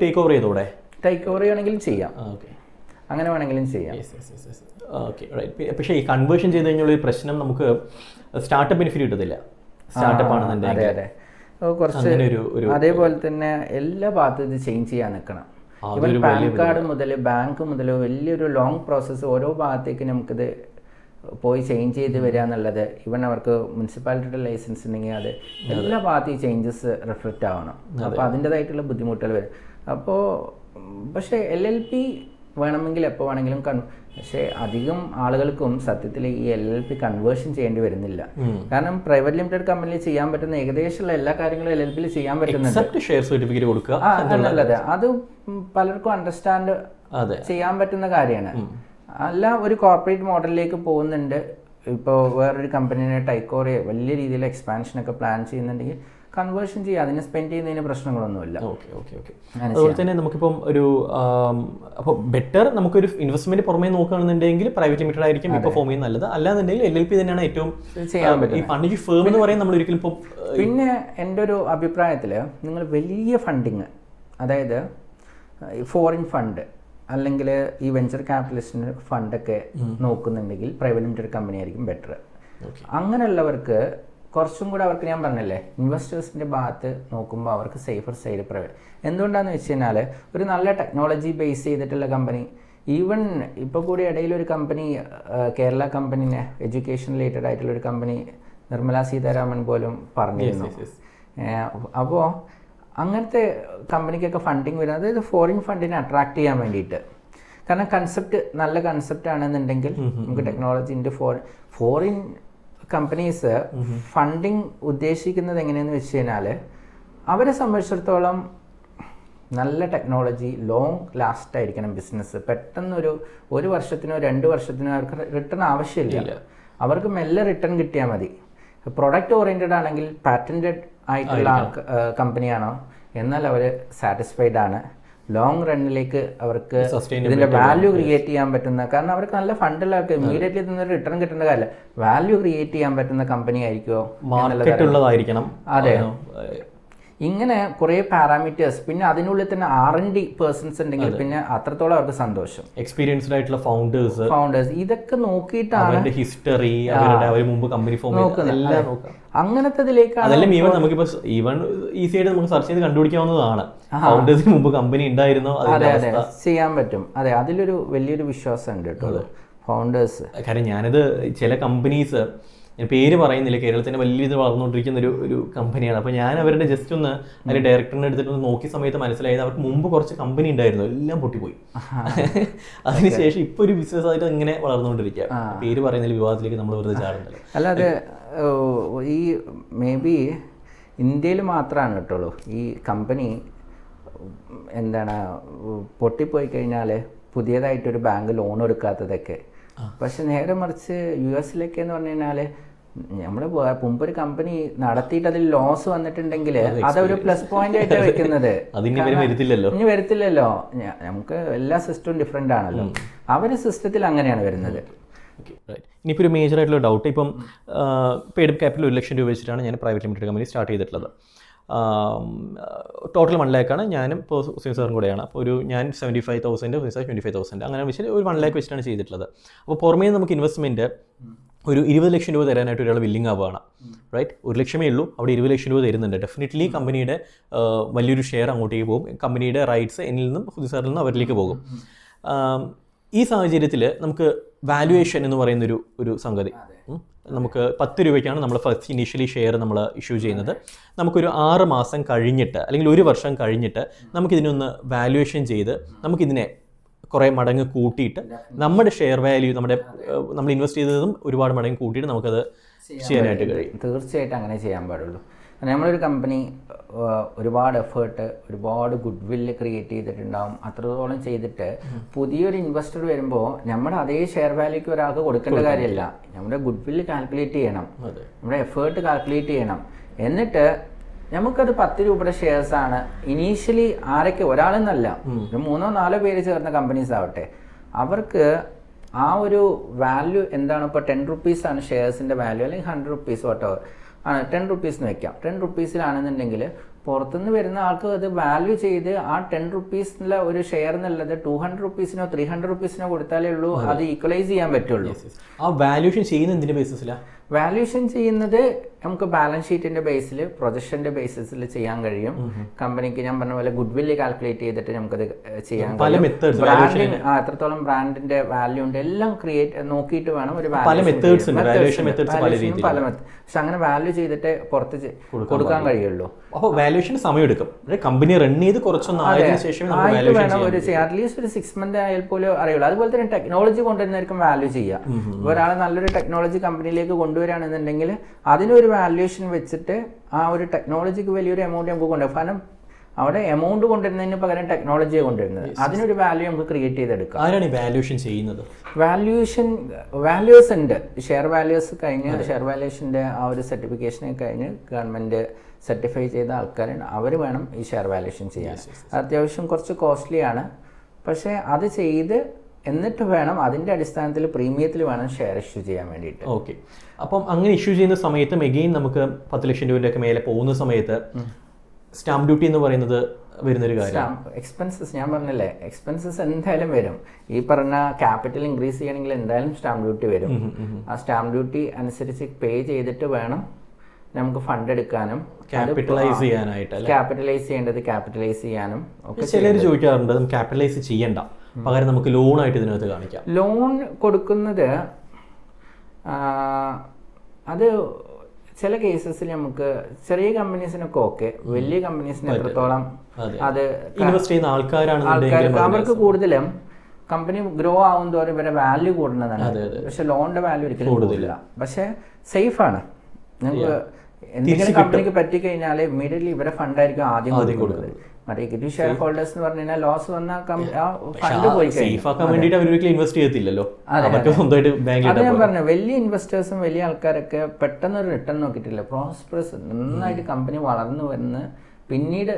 ടേക്ക് ഓവർ ചെയ്തോടെ, ടേക്ക് ഓവർ ചെയ്യണമെങ്കിലും ചെയ്യാം, അങ്ങനെ വേണമെങ്കിലും ചെയ്യാം. പക്ഷേ ഈ കൺവേർഷൻ ചെയ്ത് കഴിഞ്ഞുള്ള ഒരു പ്രശ്നം, നമുക്ക് സ്റ്റാർട്ടപ്പ് ബെനിഫിറ്റ് കിട്ടത്തില്ല. സ്റ്റാർട്ടപ്പ് ആണെന്നുണ്ടെങ്കിൽ അതെ കുറച്ച്. അതേപോലെ തന്നെ എല്ലാ ഭാഗത്തും ഇത് ചേഞ്ച് ചെയ്യാൻ നിൽക്കണം. ഇവൻ പാൻ കാർഡ് മുതൽ ബാങ്ക് മുതൽ വലിയൊരു ലോങ് പ്രോസസ്സ് ഓരോ ഭാഗത്തേക്ക് നമുക്കിത് പോയി ചേഞ്ച് ചെയ്ത് വരിക എന്നുള്ളത്. ഇവൻ അവർക്ക് മുനിസിപ്പാലിറ്റിയുടെ ലൈസൻസ് ഉണ്ടെങ്കിൽ അത് എല്ലാ ഭാഗത്തും ഈ ചേഞ്ചസ് റിഫ്ലക്റ്റ് ആവണം. അപ്പോൾ അതിൻ്റെതായിട്ടുള്ള ബുദ്ധിമുട്ടുകൾ വരും. അപ്പോൾ പക്ഷേ LLP വേണമെങ്കിൽ എപ്പോൾ വേണമെങ്കിലും പക്ഷേ അധികം ആളുകൾക്കും സത്യത്തിൽ ഈ LLP കൺവേർഷൻ ചെയ്യേണ്ടി വരുന്നില്ല. കാരണം പ്രൈവറ്റ് ലിമിറ്റഡ് കമ്പനിയിൽ ചെയ്യാൻ പറ്റുന്ന ഏകദേശമുള്ള എല്ലാ കാര്യങ്ങളും LLP ചെയ്യാൻ പറ്റുന്നുണ്ട്. ഷെയർ സർട്ടിഫിക്കറ്റ് കൊടുക്കുക എന്നുള്ളത് അത് പലർക്കും അണ്ടർസ്റ്റാൻഡ് ചെയ്യാൻ പറ്റുന്ന കാര്യമാണ്. അല്ല ഒരു കോർപ്പറേറ്റ് മോഡലിലേക്ക് പോകുന്നുണ്ട്, ഇപ്പോൾ വേറൊരു കമ്പനീനെ ടേക്ക് ഓവർ വലിയ രീതിയിൽ എക്സ്പാൻഷനൊക്കെ പ്ലാൻ ചെയ്യുന്നുണ്ടെങ്കിൽ കൺവേർഷൻ ചെയ്യുക, അതിന് സ്പെൻഡ് ചെയ്യുന്നതിന് പ്രശ്നങ്ങളൊന്നുമില്ല. അതുപോലെ തന്നെ നമുക്കിപ്പം ഒരു അപ്പോൾ ബെറ്റർ നമുക്കൊരു ഇൻവെസ്റ്റ്മെന്റ് പുറമേ നോക്കുകയാണെന്നുണ്ടെങ്കിൽ പ്രൈവറ്റ് ലിമിറ്റഡ് ആയിരിക്കും ഇപ്പോൾ ഫോം ചെയ്യുന്നത് നല്ലത്. അല്ലാന്നുണ്ടെങ്കിൽ LLP തന്നെയാണ് ഏറ്റവും ചെയ്യാൻ പറ്റും. ഈ ഫണ്ട് ഫേം എന്ന് പറയുന്നത് നമ്മൾ ഒരിക്കലും ഇപ്പോൾ. പിന്നെ എൻ്റെ ഒരു അഭിപ്രായത്തിൽ നിങ്ങൾ വലിയ ഫണ്ടിങ്, അതായത് ഫോറിൻ ഫണ്ട് അല്ലെങ്കിൽ ഈ വെഞ്ചർ ക്യാപിറ്റലിസ്റ്റിന് ഫണ്ടൊക്കെ നോക്കുന്നുണ്ടെങ്കിൽ പ്രൈവറ്റ് ലിമിറ്റഡ് കമ്പനി ആയിരിക്കും ബെറ്റർ. അങ്ങനെയുള്ളവർക്ക് കുറച്ചും കൂടെ അവർക്ക്, ഞാൻ പറഞ്ഞല്ലേ, ഇൻവെസ്റ്റേഴ്സിൻ്റെ ഭാഗത്ത് നോക്കുമ്പോൾ അവർക്ക് സേഫർ സൈഡ് പ്രൈവറ്റ്. എന്തുകൊണ്ടാണെന്ന് വെച്ച് കഴിഞ്ഞാൽ ഒരു നല്ല ടെക്നോളജി ബേസ് ചെയ്തിട്ടുള്ള കമ്പനി, ഈവൻ ഇപ്പോൾ കൂടി ഇടയിലൊരു കമ്പനി, കേരള കമ്പനിനെ എഡ്യൂക്കേഷൻ റിലേറ്റഡ് ആയിട്ടുള്ള ഒരു കമ്പനി നിർമ്മല സീതാരാമൻ പോലും പറഞ്ഞിരുന്നു. അപ്പോൾ അങ്ങനത്തെ കമ്പനിക്കൊക്കെ ഫണ്ടിങ് വരുന്നത്, അതായത് ഫോറിൻ ഫണ്ടിനെ അട്രാക്ട് ചെയ്യാൻ വേണ്ടിയിട്ട്. കാരണം കൺസെപ്റ്റ് നല്ല കൺസെപ്റ്റ് ആണെന്നുണ്ടെങ്കിൽ നമുക്ക് ടെക്നോളജിൻ്റെ ഫോറിൻ കമ്പനീസ് ഫണ്ടിങ് ഉദ്ദേശിക്കുന്നത് എങ്ങനെയെന്ന് വെച്ച് കഴിഞ്ഞാൽ അവരെ സംബന്ധിച്ചിടത്തോളം നല്ല ടെക്നോളജി, ലോങ് ലാസ്റ്റ് ആയിരിക്കണം ബിസിനസ്. പെട്ടെന്നൊരു 1 വർഷത്തിനോ 2 വർഷത്തിനോ അവർക്ക് റിട്ടേൺ ആവശ്യമില്ല. അവർക്ക് മെല്ലെ റിട്ടേൺ കിട്ടിയാൽ മതി. പ്രൊഡക്റ്റ് ഓറിയൻറ്റഡ് ആണെങ്കിൽ പാറ്റൻറ്റഡ് ആയിട്ടുള്ള കമ്പനിയാണോ എന്നാൽ അവർ സാറ്റിസ്ഫൈഡ് ആണ്. ലോങ് റണ്ണിലേക്ക് അവർക്ക് ഇതിൻ്റെ വാല്യൂ ക്രിയേറ്റ് ചെയ്യാൻ പറ്റുന്ന, കാരണം അവർക്ക് നല്ല ഫണ്ടുള്ള ആൾക്ക് ഇമ്മീഡിയറ്റ്ലി ഇതിനൊരു റിട്ടേൺ കിട്ടേണ്ട കാര്യമില്ല, വാല്യൂ ക്രിയേറ്റ് ചെയ്യാൻ പറ്റുന്ന കമ്പനി ആയിരിക്കുമോ. മാർക്കറ്റുള്ളതായിരിക്കണം. അതെ, ഇങ്ങനെ കുറേ പാരാമീറ്റേഴ്സ്, പിന്നെ അതിനുള്ളിൽ തന്നെ R&D പേഴ്സൺസ് ഉണ്ടെങ്കിൽ പിന്നെ അത്രത്തോളം അവർക്ക് സന്തോഷം. എക്സ്പീരിയൻസ്ഡ് ആയിട്ടുള്ള ഫൗണ്ടേഴ്സ് ഇതൊക്കെ നോക്കിയിട്ടാണ് ഹിസ്റ്ററി, അവരുടെ മുമ്പ് കമ്പനി ഫോം എല്ലാം നോക്കാം. അങ്ങനത്തതിലേക്കാണ് നമുക്കിപ്പോ ഈവൻ ഈസി ആയിട്ട് നമുക്ക് സെർച്ച് ചെയ്ത് കണ്ടുപിടിക്കാവുന്നതാണ് ഫൗണ്ടേഴ്സിന് മുമ്പ് കമ്പനി ഉണ്ടായിരുന്നോ. അതെ ചെയ്യാൻ പറ്റും. അതെ, അതിലൊരു വലിയൊരു വിശ്വാസം ഉണ്ട് കേട്ടോ ഫൗണ്ടേഴ്സ്. കാരണം ഞാനത് ചില കമ്പനീസ്, ഞാൻ പേര് പറയുന്നില്ല, കേരളത്തിൻ്റെ വലിയ ഇത് വളർന്നുകൊണ്ടിരിക്കുന്ന ഒരു കമ്പനിയാണ്. അപ്പോൾ ഞാൻ അവരുടെ ജസ്റ്റ് ഒന്ന് അതിൻ്റെ ഡയറക്ടറിനെ എടുത്തിട്ട് നോക്കിയ സമയത്ത് മനസ്സിലായത് അവർക്ക് മുമ്പ് കുറച്ച് കമ്പനി ഉണ്ടായിരുന്നു, എല്ലാം പൊട്ടിപ്പോയി. അതിനുശേഷം ഇപ്പോൾ ഒരു ബിസിനസ് ആയിട്ട് ഇങ്ങനെ വളർന്നുകൊണ്ടിരിക്കുക. പേര് പറയുന്നതിൽ വിവാദത്തിലേക്ക് നമ്മൾ വെറുതെ ചാടുന്നില്ല. അല്ലാതെ ഈ മേ ബി ഇന്ത്യയിൽ മാത്രമാണ് കേട്ടുള്ളൂ ഈ കമ്പനി പൊട്ടിപ്പോയി കഴിഞ്ഞാൽ പുതിയതായിട്ടൊരു ബാങ്ക് ലോൺ എടുക്കാത്തതൊക്കെ. പക്ഷെ നേരെ മറിച്ച് US എന്ന് പറഞ്ഞു കഴിഞ്ഞാൽ നമ്മുടെ മുമ്പൊരു കമ്പനി നടത്തിയിട്ട് അതിൽ ലോസ് വന്നിട്ടുണ്ടെങ്കിൽ അതൊരു പ്ലസ് പോയിന്റ് ആയിട്ട് വെക്കുന്നത്. ഇനി വരത്തില്ലല്ലോ. നമുക്ക് എല്ലാ സിസ്റ്റവും ഡിഫറെൻ്റ് ആണല്ലോ. അവരുടെ സിസ്റ്റത്തിൽ അങ്ങനെയാണ് വരുന്നത്. ഇനിയിപ്പോൾ ഒരു മേജർ ആയിട്ടുള്ള ഡൗട്ട്, ഇപ്പം പെയ്ഡ് ക്യാപിറ്റൽ 1 ലക്ഷം രൂപ വെച്ചിട്ടാണ് ഞാൻ പ്രൈവറ്റ് ലിമിറ്റഡ് കമ്പനി സ്റ്റാർട്ട് ചെയ്തിട്ടുള്ളത്. ടോട്ടൽ 1 ലാഖാണ്. ഞാനും ഇപ്പോൾ സുനിൽ സാറും കൂടെയാണ്. അപ്പോൾ ഞാൻ 75,000, 25,000 അങ്ങനെ വെച്ചിട്ട് ഒരു 1 ലാഖ് വെച്ചിട്ടാണ് ചെയ്തിട്ടുള്ളത്. അപ്പോൾ പുറമേ നമുക്ക് ഇൻവെസ്റ്റ്മെൻറ്റ് ഒരു 20 ലക്ഷം രൂപ തരാനായിട്ട് ഒരാൾ വില്ലിങ് ആവുകയാണ്, റൈറ്റ്? 1 ലക്ഷമേ ഉള്ളൂ, അവിടെ 20 ലക്ഷം രൂപ തരുന്നുണ്ട്. ഡെഫിനറ്റ്ലി കമ്പനിയുടെ വലിയൊരു ഷെയർ അങ്ങോട്ടേക്ക് പോകും. കമ്പനിയുടെ റൈറ്റ്സ് എന്നിൽ നിന്നും സുനിൽ സാറിൽ നിന്നും അവരിലേക്ക് പോകും. ഈ സാഹചര്യത്തിൽ നമുക്ക് വാല്യുവേഷൻ എന്ന് പറയുന്നൊരു സംഗതി, നമുക്ക് 10 രൂപയ്ക്കാണ് നമ്മൾ ഫസ്റ്റ് ഇനീഷ്യലി ഷെയർ നമ്മൾ ഇഷ്യൂ ചെയ്യുന്നത്. നമുക്കൊരു 6 മാസം കഴിഞ്ഞിട്ട് അല്ലെങ്കിൽ 1 വർഷം കഴിഞ്ഞിട്ട് നമുക്കിതിനൊന്ന് വാല്യുവേഷൻ ചെയ്ത് നമുക്കിതിനെ കുറേ മടങ്ങ് കൂട്ടിയിട്ട് നമ്മുടെ ഷെയർ വാല്യൂ നമ്മൾ ഇൻവെസ്റ്റ് ചെയ്തതും ഒരുപാട് മടങ്ങ് കൂട്ടിയിട്ട് നമുക്കത് ചെയ്യാനായിട്ട് കഴിയും. തീർച്ചയായിട്ടും അങ്ങനെ ചെയ്യാൻ പാടുള്ളൂ. നമ്മളൊരു കമ്പനി ഒരുപാട് എഫേർട്ട്, ഒരുപാട് ഗുഡ് വില്ല് ക്രിയേറ്റ് ചെയ്തിട്ടുണ്ടാവും. അത്രത്തോളം ചെയ്തിട്ട് പുതിയൊരു ഇൻവെസ്റ്റർ വരുമ്പോൾ നമ്മുടെ അതേ ഷെയർ വാല്യൂക്ക് ഒരാൾക്ക് കൊടുക്കേണ്ട കാര്യമില്ല. നമ്മുടെ ഗുഡ് വില്ല് കാൽക്കുലേറ്റ് ചെയ്യണം, നമ്മുടെ എഫേർട്ട് കാൽക്കുലേറ്റ് ചെയ്യണം. എന്നിട്ട് നമുക്കത് 10 രൂപയുടെ ഷെയർസാണ് ഇനീഷ്യലി. ആരൊക്കെ, ഒരാളെന്നല്ല, ഒരു 3-4 പേര് ചേർന്ന കമ്പനീസ് ആവട്ടെ, അവർക്ക് ആ ഒരു വാല്യൂ എന്താണ്. ഇപ്പോൾ 10 റുപ്പീസാണ് ഷെയർസിൻ്റെ വാല്യൂ, അല്ലെങ്കിൽ 100 റുപ്പീസ് വട്ടോ ആണ്, 10 റുപ്പീസ് വെക്കാം. 10 റുപ്പീസിലാണെന്നുണ്ടെങ്കിൽ പുറത്തുനിന്ന് വരുന്ന ആൾക്ക് അത് വാല്യൂ ചെയ്ത് ആ 10 റുപ്പീസിനുള്ള ഒരു ഷെയർ എന്നുള്ളത് 200 റുപ്പീസിനോ 300 റുപ്പീസിനോ കൊടുത്താലേ ഉള്ളൂ അത് ഈക്വലൈസ് ചെയ്യാൻ പറ്റുള്ളൂ. ആ വാല്യൂഷൻ ചെയ്യുന്ന എന്തിൻ്റെ ബേസിസിലാണ്? വാല്യൂഷൻ ചെയ്യുന്നത് നമുക്ക് ബാലൻസ് ഷീറ്റിന്റെ ബേസിൽ, പ്രൊജക്ഷന്റെ ബേസിസിൽ ചെയ്യാൻ കഴിയും. കമ്പനിക്ക് ഞാൻ പറഞ്ഞ പോലെ ഗുഡ് വില്ല് കാൽക്കുലേറ്റ് ചെയ്തിട്ട് നമുക്കത് ചെയ്യാൻ കഴിയും. ബ്രാൻഡിങ്, എത്രത്തോളം ബ്രാൻഡിന്റെ വാല്യൂ ഉണ്ട്, എല്ലാം ക്രിയേറ്റ് നോക്കിയിട്ട് വേണം ഒരു പക്ഷെ അങ്ങനെ വാല്യൂ ചെയ്തിട്ട് പുറത്ത് കൊടുക്കാൻ കഴിയുള്ളൂ. അപ്പോൾ വാല്യൂഷൻ സമയമെടുക്കും. കമ്പനി റൺ ചെയ്ത് കുറച്ചൊന്നും വേണം ഒരു അറ്റ്ലീസ്റ്റ് ഒരു 6 മന്ത് ആയാൽ പോലും അറിയുള്ളൂ. അതുപോലെ തന്നെ ടെക്നോളജി കൊണ്ടുവരുന്നതായിരിക്കും വാല്യൂ ചെയ്യുക. ഒരാൾ നല്ലൊരു ടെക്നോളജി കമ്പനിയിലേക്ക് കൊണ്ടുവരികയാണെന്നുണ്ടെങ്കിൽ അതിനൊരു വാല്യൂഷൻ വെച്ചിട്ട് ആ ഒരു ടെക്നോളജിക്ക് വലിയൊരു എമൗണ്ട് നമുക്ക് കൊണ്ടുപോകും. കാരണം അവിടെ എമൗണ്ട് കൊണ്ടുവരുന്നതിന് പകരം ടെക്നോളജിയെ കൊണ്ടുവരുന്നത്, അതിനൊരു വാല്യൂ നമുക്ക് ക്രിയേറ്റ് ചെയ്തെടുക്കാം. ആരാണ് വാല്യൂഷൻ ചെയ്യുന്നത്? വാല്യൂസ് ഉണ്ട്. ഷെയർ വാല്യൂസ് കഴിഞ്ഞ് ഷെയർ വാല്യൂഷൻ്റെ ആ ഒരു സർട്ടിഫിക്കേഷൻ കഴിഞ്ഞ് ഗവൺമെൻറ് സർട്ടിഫൈ ചെയ്ത ആൾക്കാരാണ്, അവർ വേണം ഈ ഷെയർ വാല്യൂഷൻ ചെയ്യാൻ. അത്യാവശ്യം കുറച്ച് കോസ്റ്റ്ലിയാണ്. പക്ഷേ അത് ചെയ്ത് എന്നിട്ട് വേണം അതിൻ്റെ അടിസ്ഥാനത്തിൽ പ്രീമിയത്തിൽ വേണം ഷെയർ ഇഷ്യൂ ചെയ്യാൻ വേണ്ടിയിട്ട്. ഓക്കെ. അപ്പം അങ്ങനെ ഇഷ്യൂ ചെയ്യുന്ന സമയത്ത് എഗെയിൻ നമുക്ക് 10 ലക്ഷം രൂപയൊക്കെ മേലെ പോകുന്ന സമയത്ത് സ്റ്റാമ്പ് ഡ്യൂട്ടി എന്ന് പറയുന്നത് വരുന്നൊരു കാര്യം. എക്സ്പെൻസസ് ഞാൻ പറഞ്ഞില്ലേ, എക്സ്പെൻസസ് എന്തായാലും വരും. ഈ പറഞ്ഞ ക്യാപിറ്റൽ ഇൻക്രീസ് ചെയ്യണമെങ്കിൽ എന്തായാലും സ്റ്റാമ്പ് ഡ്യൂട്ടി വരും. ആ സ്റ്റാമ്പ് ഡ്യൂട്ടി അനുസരിച്ച് പേ ചെയ്തിട്ട് വേണം നമുക്ക് ഫണ്ട് എടുക്കാനും ക്യാപിറ്റലൈസ് ചെയ്യേണ്ടത് ക്യാപിറ്റലൈസ് ചെയ്യാനും ഒക്കെ. ചിലർ ചോദിക്കാറുണ്ട് ക്യാപിറ്റലൈസ് ചെയ്യണ്ട, പകരം നമുക്ക് ലോൺ ആയിട്ട് ഇതിനകത്ത് കാണിക്കാം. ലോൺ കൊടുക്കുന്നത് അത് ചില കേസസിൽ നമുക്ക് ചെറിയ കമ്പനീസിനൊക്കെ ഓക്കെ, വലിയ കമ്പനീസിന് എത്രത്തോളം അത് ഇൻവെസ്റ്റ് ചെയ്യുന്ന ആൾക്കാർക്ക് അവർക്ക് കൂടുതലും കമ്പനി ഗ്രോ ആവും തോറും ഇവരെ വാല്യൂ കൂടുന്നതാണ്. പക്ഷെ ലോണിന്റെ വാല്യൂ ഒരിക്കലും കൂടുതലില്ല. പക്ഷെ സേഫാണ്. നമുക്ക് എന്തെങ്കിലും കമ്പനിക്ക് പറ്റിക്കഴിഞ്ഞാൽ ഇമ്മീഡിയറ്റ്ലി ഇവരെ ഫണ്ടായിരിക്കും ആദ്യം കൊടുക്കുന്നത്. മറ്റേ ഇക്വിറ്റി ഷെയർ ഹോൾഡേഴ്സ് എന്ന് പറഞ്ഞു കഴിഞ്ഞാൽ ലോസ് വന്ന ഫണ്ട് പോയി അത് ഞാൻ പറഞ്ഞു. വലിയ ഇൻവെസ്റ്റേഴ്സും വലിയ ആൾക്കാരൊക്കെ പെട്ടെന്ന് ഒരു റിട്ടേൺ നോക്കിയിട്ടില്ല. പ്രോസ്പെറസ് നന്നായിട്ട് കമ്പനി വളർന്നു വരുന്ന പിന്നീട്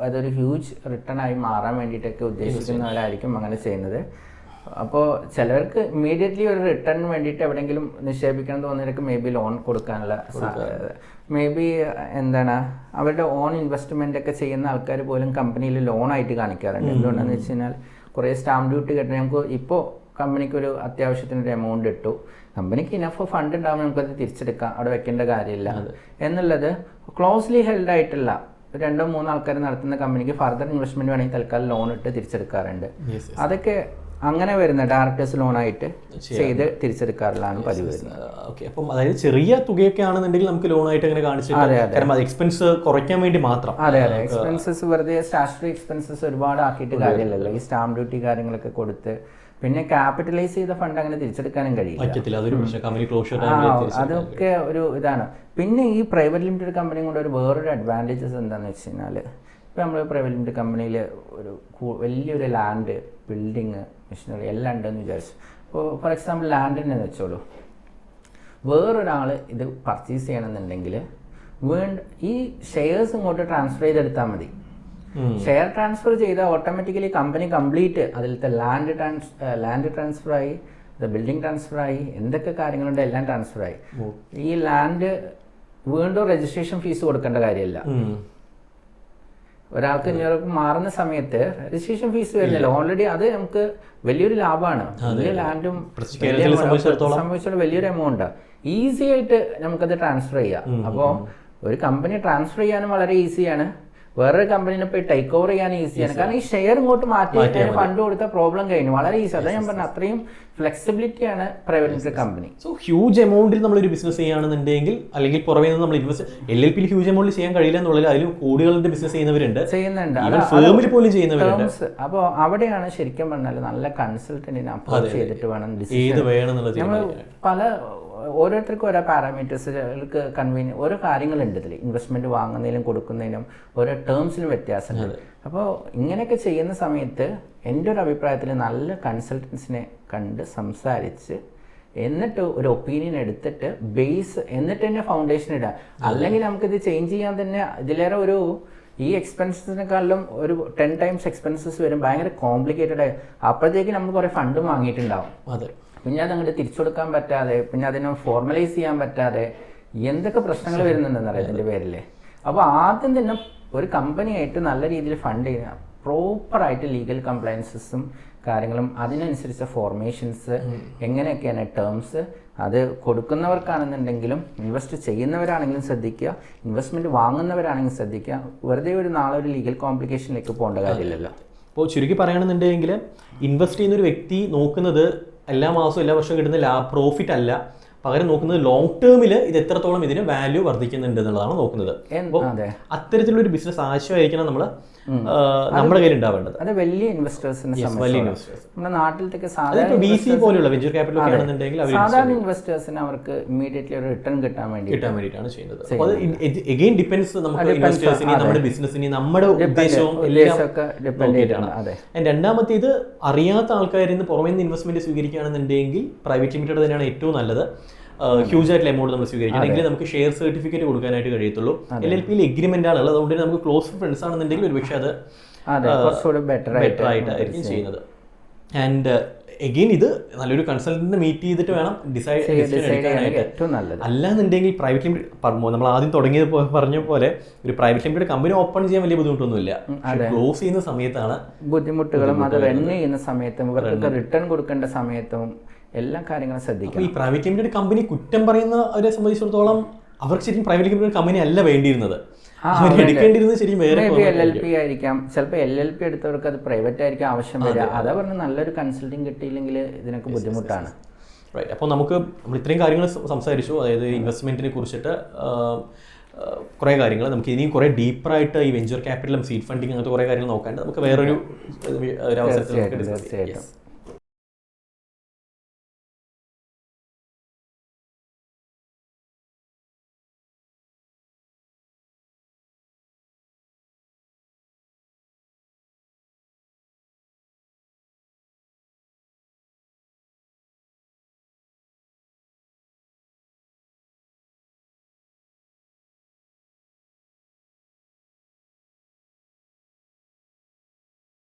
അതൊരു ഹ്യൂജ് റിട്ടേൺ ആയി മാറാൻ വേണ്ടിയിട്ടൊക്കെ ഉദ്ദേശിക്കുന്നവരായിരിക്കും അങ്ങനെ ചെയ്യുന്നത്. അപ്പോൾ ചിലർക്ക് ഇമ്മീഡിയറ്റ്ലി ഒരു റിട്ടേണിന് വേണ്ടിയിട്ട് എവിടെയെങ്കിലും നിക്ഷേപിക്കണം തോന്നിയവർക്ക് മേ ബി ലോൺ കൊടുക്കാനുള്ള മേ ബി എന്താണ് അവരുടെ ഓൺ ഇൻവെസ്റ്റ്മെൻ്റ് ഒക്കെ ചെയ്യുന്ന ആൾക്കാർ പോലും കമ്പനിയിൽ ലോണായിട്ട് കാണിക്കാറുണ്ട്. എന്തുകൊണ്ടാണെന്ന് വെച്ച് കഴിഞ്ഞാൽ കുറേ സ്റ്റാമ്പ് ഡ്യൂട്ടി കെട്ടി നമുക്ക് ഇപ്പോൾ കമ്പനിക്ക് ഒരു അത്യാവശ്യത്തിനൊരു എമൗണ്ട് ഇട്ടു, കമ്പനിക്ക് ഇനഫ് ഫണ്ട് ഉണ്ടാകുമ്പോൾ നമുക്കത് തിരിച്ചെടുക്കാം, അവിടെ വെക്കേണ്ട കാര്യമില്ല എന്നുള്ളത് ക്ലോസ്ലി ഹെൽഡ് ആയിട്ടുള്ള 2-3 ആൾക്കാർ നടത്തുന്ന കമ്പനിക്ക് ഫർദർ ഇൻവെസ്റ്റ്മെന്റ് വേണമെങ്കിൽ തൽക്കാലം ലോൺ ഇട്ട് തിരിച്ചെടുക്കാറുണ്ട്. അതൊക്കെ അങ്ങനെ വരുന്ന ഡയറക്ടേഴ്സ് ലോണായിട്ട് ചെയ്ത് തിരിച്ചെടുക്കാറുള്ളതാണ് പതിവ് വരുന്നത്. ഓക്കെ, അപ്പം അതായത് ചെറിയ തുകയൊക്കെ ആണെന്നുണ്ടെങ്കിൽ നമുക്ക് ലോണായിട്ട് അങ്ങനെ കാണിച്ചിട്ട് എക്സ്പെൻസ് കുറയ്ക്കാൻ വേണ്ടി മാത്രം. അതെ, എക്സ്പെൻസസ് വെറുതെ സ്റ്റാറ്റ്യൂട്ടറി എക്സ്പെൻസസ് ഒരുപാട് ആക്കിയിട്ട് കാര്യമില്ലല്ലോ. ഈ സ്റ്റാമ്പ് ഡ്യൂട്ടി കാര്യങ്ങളൊക്കെ കൊടുത്ത് പിന്നെ ക്യാപിറ്റലൈസ് ചെയ്ത ഫണ്ട് അങ്ങനെ തിരിച്ചെടുക്കാനും കഴിയില്ല. അതൊക്കെ ഒരു ഇതാണ്. പിന്നെ ഈ പ്രൈവറ്റ് ലിമിറ്റഡ് കമ്പനി കൊണ്ട് ഒരു വേറൊരു അഡ്വാൻറ്റേജസ് എന്താണെന്ന് വെച്ച് കഴിഞ്ഞാൽ, ഇപ്പോൾ നമ്മൾ പ്രൈവറ്റ് ലിമിറ്റഡ് കമ്പനിയിൽ ഒരു വലിയൊരു ലാൻഡ്, ബിൽഡിങ്, മെഷീനറി എല്ലാം ഉണ്ടെന്ന് വിചാരിച്ചു. ഇപ്പോൾ ഫോർ എക്സാമ്പിൾ ലാൻഡിനെ വെച്ചോളൂ, വേറൊരാൾ ഇത് പർച്ചേസ് ചെയ്യണമെന്നുണ്ടെങ്കിൽ ഈ ഷെയർസ് ഇങ്ങോട്ട് ട്രാൻസ്ഫർ ചെയ്തെടുത്താൽ മതി. ഷെയർ ട്രാൻസ്ഫർ ചെയ്താൽ ഓട്ടോമാറ്റിക്കലി കമ്പനി കംപ്ലീറ്റ് അതിലത്തെ ലാൻഡ് ട്രാൻസ്ഫർ ആയി, ബിൽഡിംഗ് ട്രാൻസ്ഫർ ആയി, എന്തൊക്കെ കാര്യങ്ങളുണ്ട് എല്ലാം ട്രാൻസ്ഫർ ആയി. ഈ ലാൻഡ് വീണ്ടും രജിസ്ട്രേഷൻ ഫീസ് കൊടുക്കേണ്ട കാര്യമില്ല. ഒരാൾക്ക് ഇങ്ങോട്ട് മാറുന്ന സമയത്ത് രജിസ്ട്രേഷൻ ഫീസ് വരുന്നില്ല. ഓൾറെഡി അത് നമുക്ക് വലിയൊരു ലാഭമാണ്. വലിയ ലാൻഡും സംബന്ധിച്ചുള്ള വലിയൊരു എമൗണ്ട് ഈസി ആയിട്ട് നമുക്കത് ട്രാൻസ്ഫർ ചെയ്യാം. അപ്പോൾ ഒരു കമ്പനി ട്രാൻസ്ഫർ ചെയ്യാനും വളരെ ഈസിയാണ്, വേറൊരു കമ്പനിനെ പോയി ടേക്ക് ഓവർ ചെയ്യാൻ ഈസിയാണ്. കാരണം ഈ ഷെയർ ഇങ്ങോട്ട് മാറ്റി ഫണ്ട് കൊടുത്ത പ്രോബ്ലം കഴിഞ്ഞു, വളരെ ഈസി. അതാ ഞാൻ പറഞ്ഞത്, അത്രയും ഫ്ലെക്സിബിലിറ്റിയാണ് private limited company. So huge എമൗണ്ടിൽ നമ്മളൊരു ബിസിനസ് ചെയ്യുകയാണെന്നുണ്ടെങ്കിൽ, അല്ലെങ്കിൽ പുറമേ നിന്ന് നമ്മൾ ഇൻവെസ്റ്റ് LLP ഹ്യൂജ് എമൗണ്ടിൽ ചെയ്യാൻ കഴിയില്ല എന്നുള്ളത്, അതിൽ കോടികളുടെ ബിസിനസ് ചെയ്യുന്നവരുണ്ട്. ഫേമിൽ പോലും ചെയ്യുന്നവരുണ്ട്. അപ്പോൾ അവിടെയാണ് ശരിക്കും പറഞ്ഞാൽ നല്ല കൺസൾട്ടന്റിനെ അപ്രോച്ച് ചെയ്തിട്ട് വേണം ഏത് വേണമെന്നുള്ളത്. നമ്മൾ പല ഓരോരുത്തർക്കും ഓരോ പാരാമീറ്റേഴ്സുകൾക്ക് ഓരോ കാര്യങ്ങളുണ്ട് ഇതിൽ. ഇൻവെസ്റ്റ്മെന്റ് വാങ്ങുന്നതിലും കൊടുക്കുന്നതിനും ഓരോ ടേംസിലും വ്യത്യാസമുണ്ട്. അപ്പോൾ ഇങ്ങനെയൊക്കെ ചെയ്യുന്ന സമയത്ത് എൻ്റെ ഒരു അഭിപ്രായത്തിൽ നല്ല കൺസൾട്ടൻസിനെ കണ്ട് സംസാരിച്ച് എന്നിട്ട് ഒരു ഒപ്പീനിയൻ എടുത്തിട്ട് ബേസ് എന്നിട്ട് തന്നെ ഫൗണ്ടേഷൻ ഇടുക. അല്ലെങ്കിൽ നമുക്കിത് ചേഞ്ച് ചെയ്യാൻ തന്നെ ഇതിലേറെ ഒരു ഈ എക്സ്പെൻസസിനെക്കാളും ഒരു 10 times എക്സ്പെൻസസ് വരും, ഭയങ്കര കോംപ്ലിക്കേറ്റഡ് ആയി. അപ്പോഴത്തേക്ക് നമ്മൾ കുറേ ഫണ്ട് വാങ്ങിയിട്ടുണ്ടാവും. പിന്നെ അതങ്ങോട്ട് തിരിച്ചു കൊടുക്കാൻ പറ്റാതെ, പിന്നെ അതിനെ ഫോർമലൈസ് ചെയ്യാൻ പറ്റാതെ എന്തൊക്കെ പ്രശ്നങ്ങൾ വരുന്നുണ്ടെന്നറിയാം ഇതിൻ്റെ പേരിൽ. അപ്പോൾ ആദ്യം തന്നെ ഒരു കമ്പനിയായിട്ട് നല്ല രീതിയിൽ ഫണ്ട് ചെയ്യുക, പ്രോപ്പറായിട്ട് ലീഗൽ കംപ്ലയൻസസും കാര്യങ്ങളും അതിനനുസരിച്ച ഫോർമേഷൻസ് എങ്ങനെയൊക്കെയാണ് ടേംസ്, അത് കൊടുക്കുന്നവർക്കാണെന്നുണ്ടെങ്കിലും ഇൻവെസ്റ്റ് ചെയ്യുന്നവരാണെങ്കിലും ശ്രദ്ധിക്കുക, ഇൻവെസ്റ്റ്മെൻറ്റ് വാങ്ങുന്നവരാണെങ്കിലും ശ്രദ്ധിക്കുക. വെറുതെ ഒരു നാളെ ഒരു ലീഗൽ കോംപ്ലിക്കേഷനിലേക്ക് പോകേണ്ട കാര്യമില്ലല്ലോ. അപ്പോൾ ചുരുക്കി പറയുകയാണെന്നുണ്ടെങ്കിൽ, ഇൻവെസ്റ്റ് ചെയ്യുന്നൊരു വ്യക്തി നോക്കുന്നത് എല്ലാ മാസവും എല്ലാ വർഷവും കിട്ടുന്ന പ്രോഫിറ്റ് അല്ല, പകരം നോക്കുന്നത് ലോങ് ടേമിൽ ഇത് എത്രത്തോളം ഇതിന് വാല്യൂ വർദ്ധിക്കുന്നുണ്ട് എന്നുള്ളതാണ് നോക്കുന്നത്. അപ്പോൾ അത്തരത്തിലുള്ളൊരു ബിസിനസ് ആശയമായിരിക്കണം നമ്മുടെ കയ്യിൽ ഉണ്ടാവേണ്ടത്. അത് വലിയ ഇൻവെസ്റ്റേഴ്സിനെ നമ്മുടെ നാട്ടിലത്തെ സാധാരണ ഇൻവെസ്റ്റേഴ്സിന് അവർക്ക് ഇമ്മീഡിയറ്റ്ലി ഒരു റിട്ടേൺ കിട്ടാൻ വേണ്ടിയിട്ടാണ് ചെയ്യുന്നത്. അപ്പോൾ എഗെയിൻ ഡിപ്പെൻഡ്സ് നമുക്ക് ഇൻവെസ്റ്റേഴ്സിനെ, നമ്മുടെ ബിസിനസിനെ, നമ്മുടെ ഉദ്ദേശവും എല്ലാം. രണ്ടാമത്തേത്, അറിയാത്ത ആൾക്കാരിൽ നിന്ന് പുറമേ നിന്ന് ഇൻവെസ്റ്റ്മെന്റ് സ്വീകരിക്കുകയാണെന്നുണ്ടെങ്കിൽ പ്രൈവറ്റ് ലിമിറ്റഡ് തന്നെയാണ് ഏറ്റവും നല്ലത്. ഹ്യൂജ് ആയിട്ടുള്ള എമൗണ്ട് നമ്മൾ സ്വീകരിക്കുകയാണെങ്കിൽ നമുക്ക് ഷെയർ സർട്ടിഫിക്കറ്റ് കൊടുക്കാനായിട്ട് കഴിയത്തുള്ളൂ. LLP എഗ്രിമെന്റ് ആണുള്ളത്, അതുകൊണ്ട് നമുക്ക് ക്ലോസ് ഫ്രണ്ട്സ് ആണെന്നുണ്ടെങ്കിൽ ഒരു പക്ഷേ അത് ബെറ്റർ ആയിട്ടായിരിക്കും ചെയ്യുന്നത്. ആൻഡ് എഗെയിൻ ഇത് നല്ലൊരു കൺസൾട്ടന്റിനെ മീറ്റ് ചെയ്തിട്ട് വേണം ഡിസൈഡ് ഏറ്റവും നല്ലത്. അല്ലാന്നുണ്ടെങ്കിൽ പ്രൈവറ്റ് ലിമിറ്റഡ് നമ്മൾ ആദ്യം തുടങ്ങിയത് പറഞ്ഞ പോലെ ഒരു പ്രൈവറ്റ് ലിമിറ്റഡ് കമ്പനി ഓപ്പൺ ചെയ്യാൻ വലിയ ബുദ്ധിമുട്ടൊന്നുമില്ല. ക്ലോസ് ചെയ്യുന്ന സമയത്താണ് ബുദ്ധിമുട്ടുകളും, അത് റൺ ചെയ്യുന്ന സമയത്തും ഇവർക്ക് റിട്ടേൺ കൊടുക്കേണ്ട സമയത്തും എല്ലാ കാര്യങ്ങളും ശ്രദ്ധിക്കും. ഈ പ്രൈവറ്റ് ലിമിറ്റഡ് കമ്പനി കുറ്റം പറയുന്നവരെ സംബന്ധിച്ചിടത്തോളം അവർക്ക് ശരിക്കും പ്രൈവറ്റ് ലിമിറ്റഡ് കമ്പനി അല്ല വേണ്ടിയിരുന്നത്, എടുക്കേണ്ടിരുന്നത് ശരിക്കും വേറെ LLP ആയിരിക്കാം. ചിലപ്പോൾ LLP എടുത്തവർക്ക് അത് പ്രൈവറ്റ് ആയിരിക്കും ആവശ്യം വരിക. അതാ പറഞ്ഞ നല്ലൊരു കൺസൾട്ടിങ് കിട്ടിയില്ലെങ്കിൽ ഇതിനൊക്കെ ബുദ്ധിമുട്ടാണ്. റൈറ്റ്. അപ്പോൾ നമ്മൾ ഇത്രയും കാര്യങ്ങൾ സംസാരിച്ചു, അതായത് ഇൻവെസ്റ്റ്മെന്റിനെ കുറിച്ചിട്ട് കുറേ കാര്യങ്ങൾ. നമുക്ക് ഇനിയും കുറേ ഡീപ്പറായിട്ട് ഈ വെഞ്ചർ ക്യാപിറ്റലും സീഡ് ഫണ്ടിങ് അങ്ങനത്തെ കുറേ കാര്യങ്ങൾ നോക്കാണ്ട് നമുക്ക് വേറൊരു അവസരത്തിൽ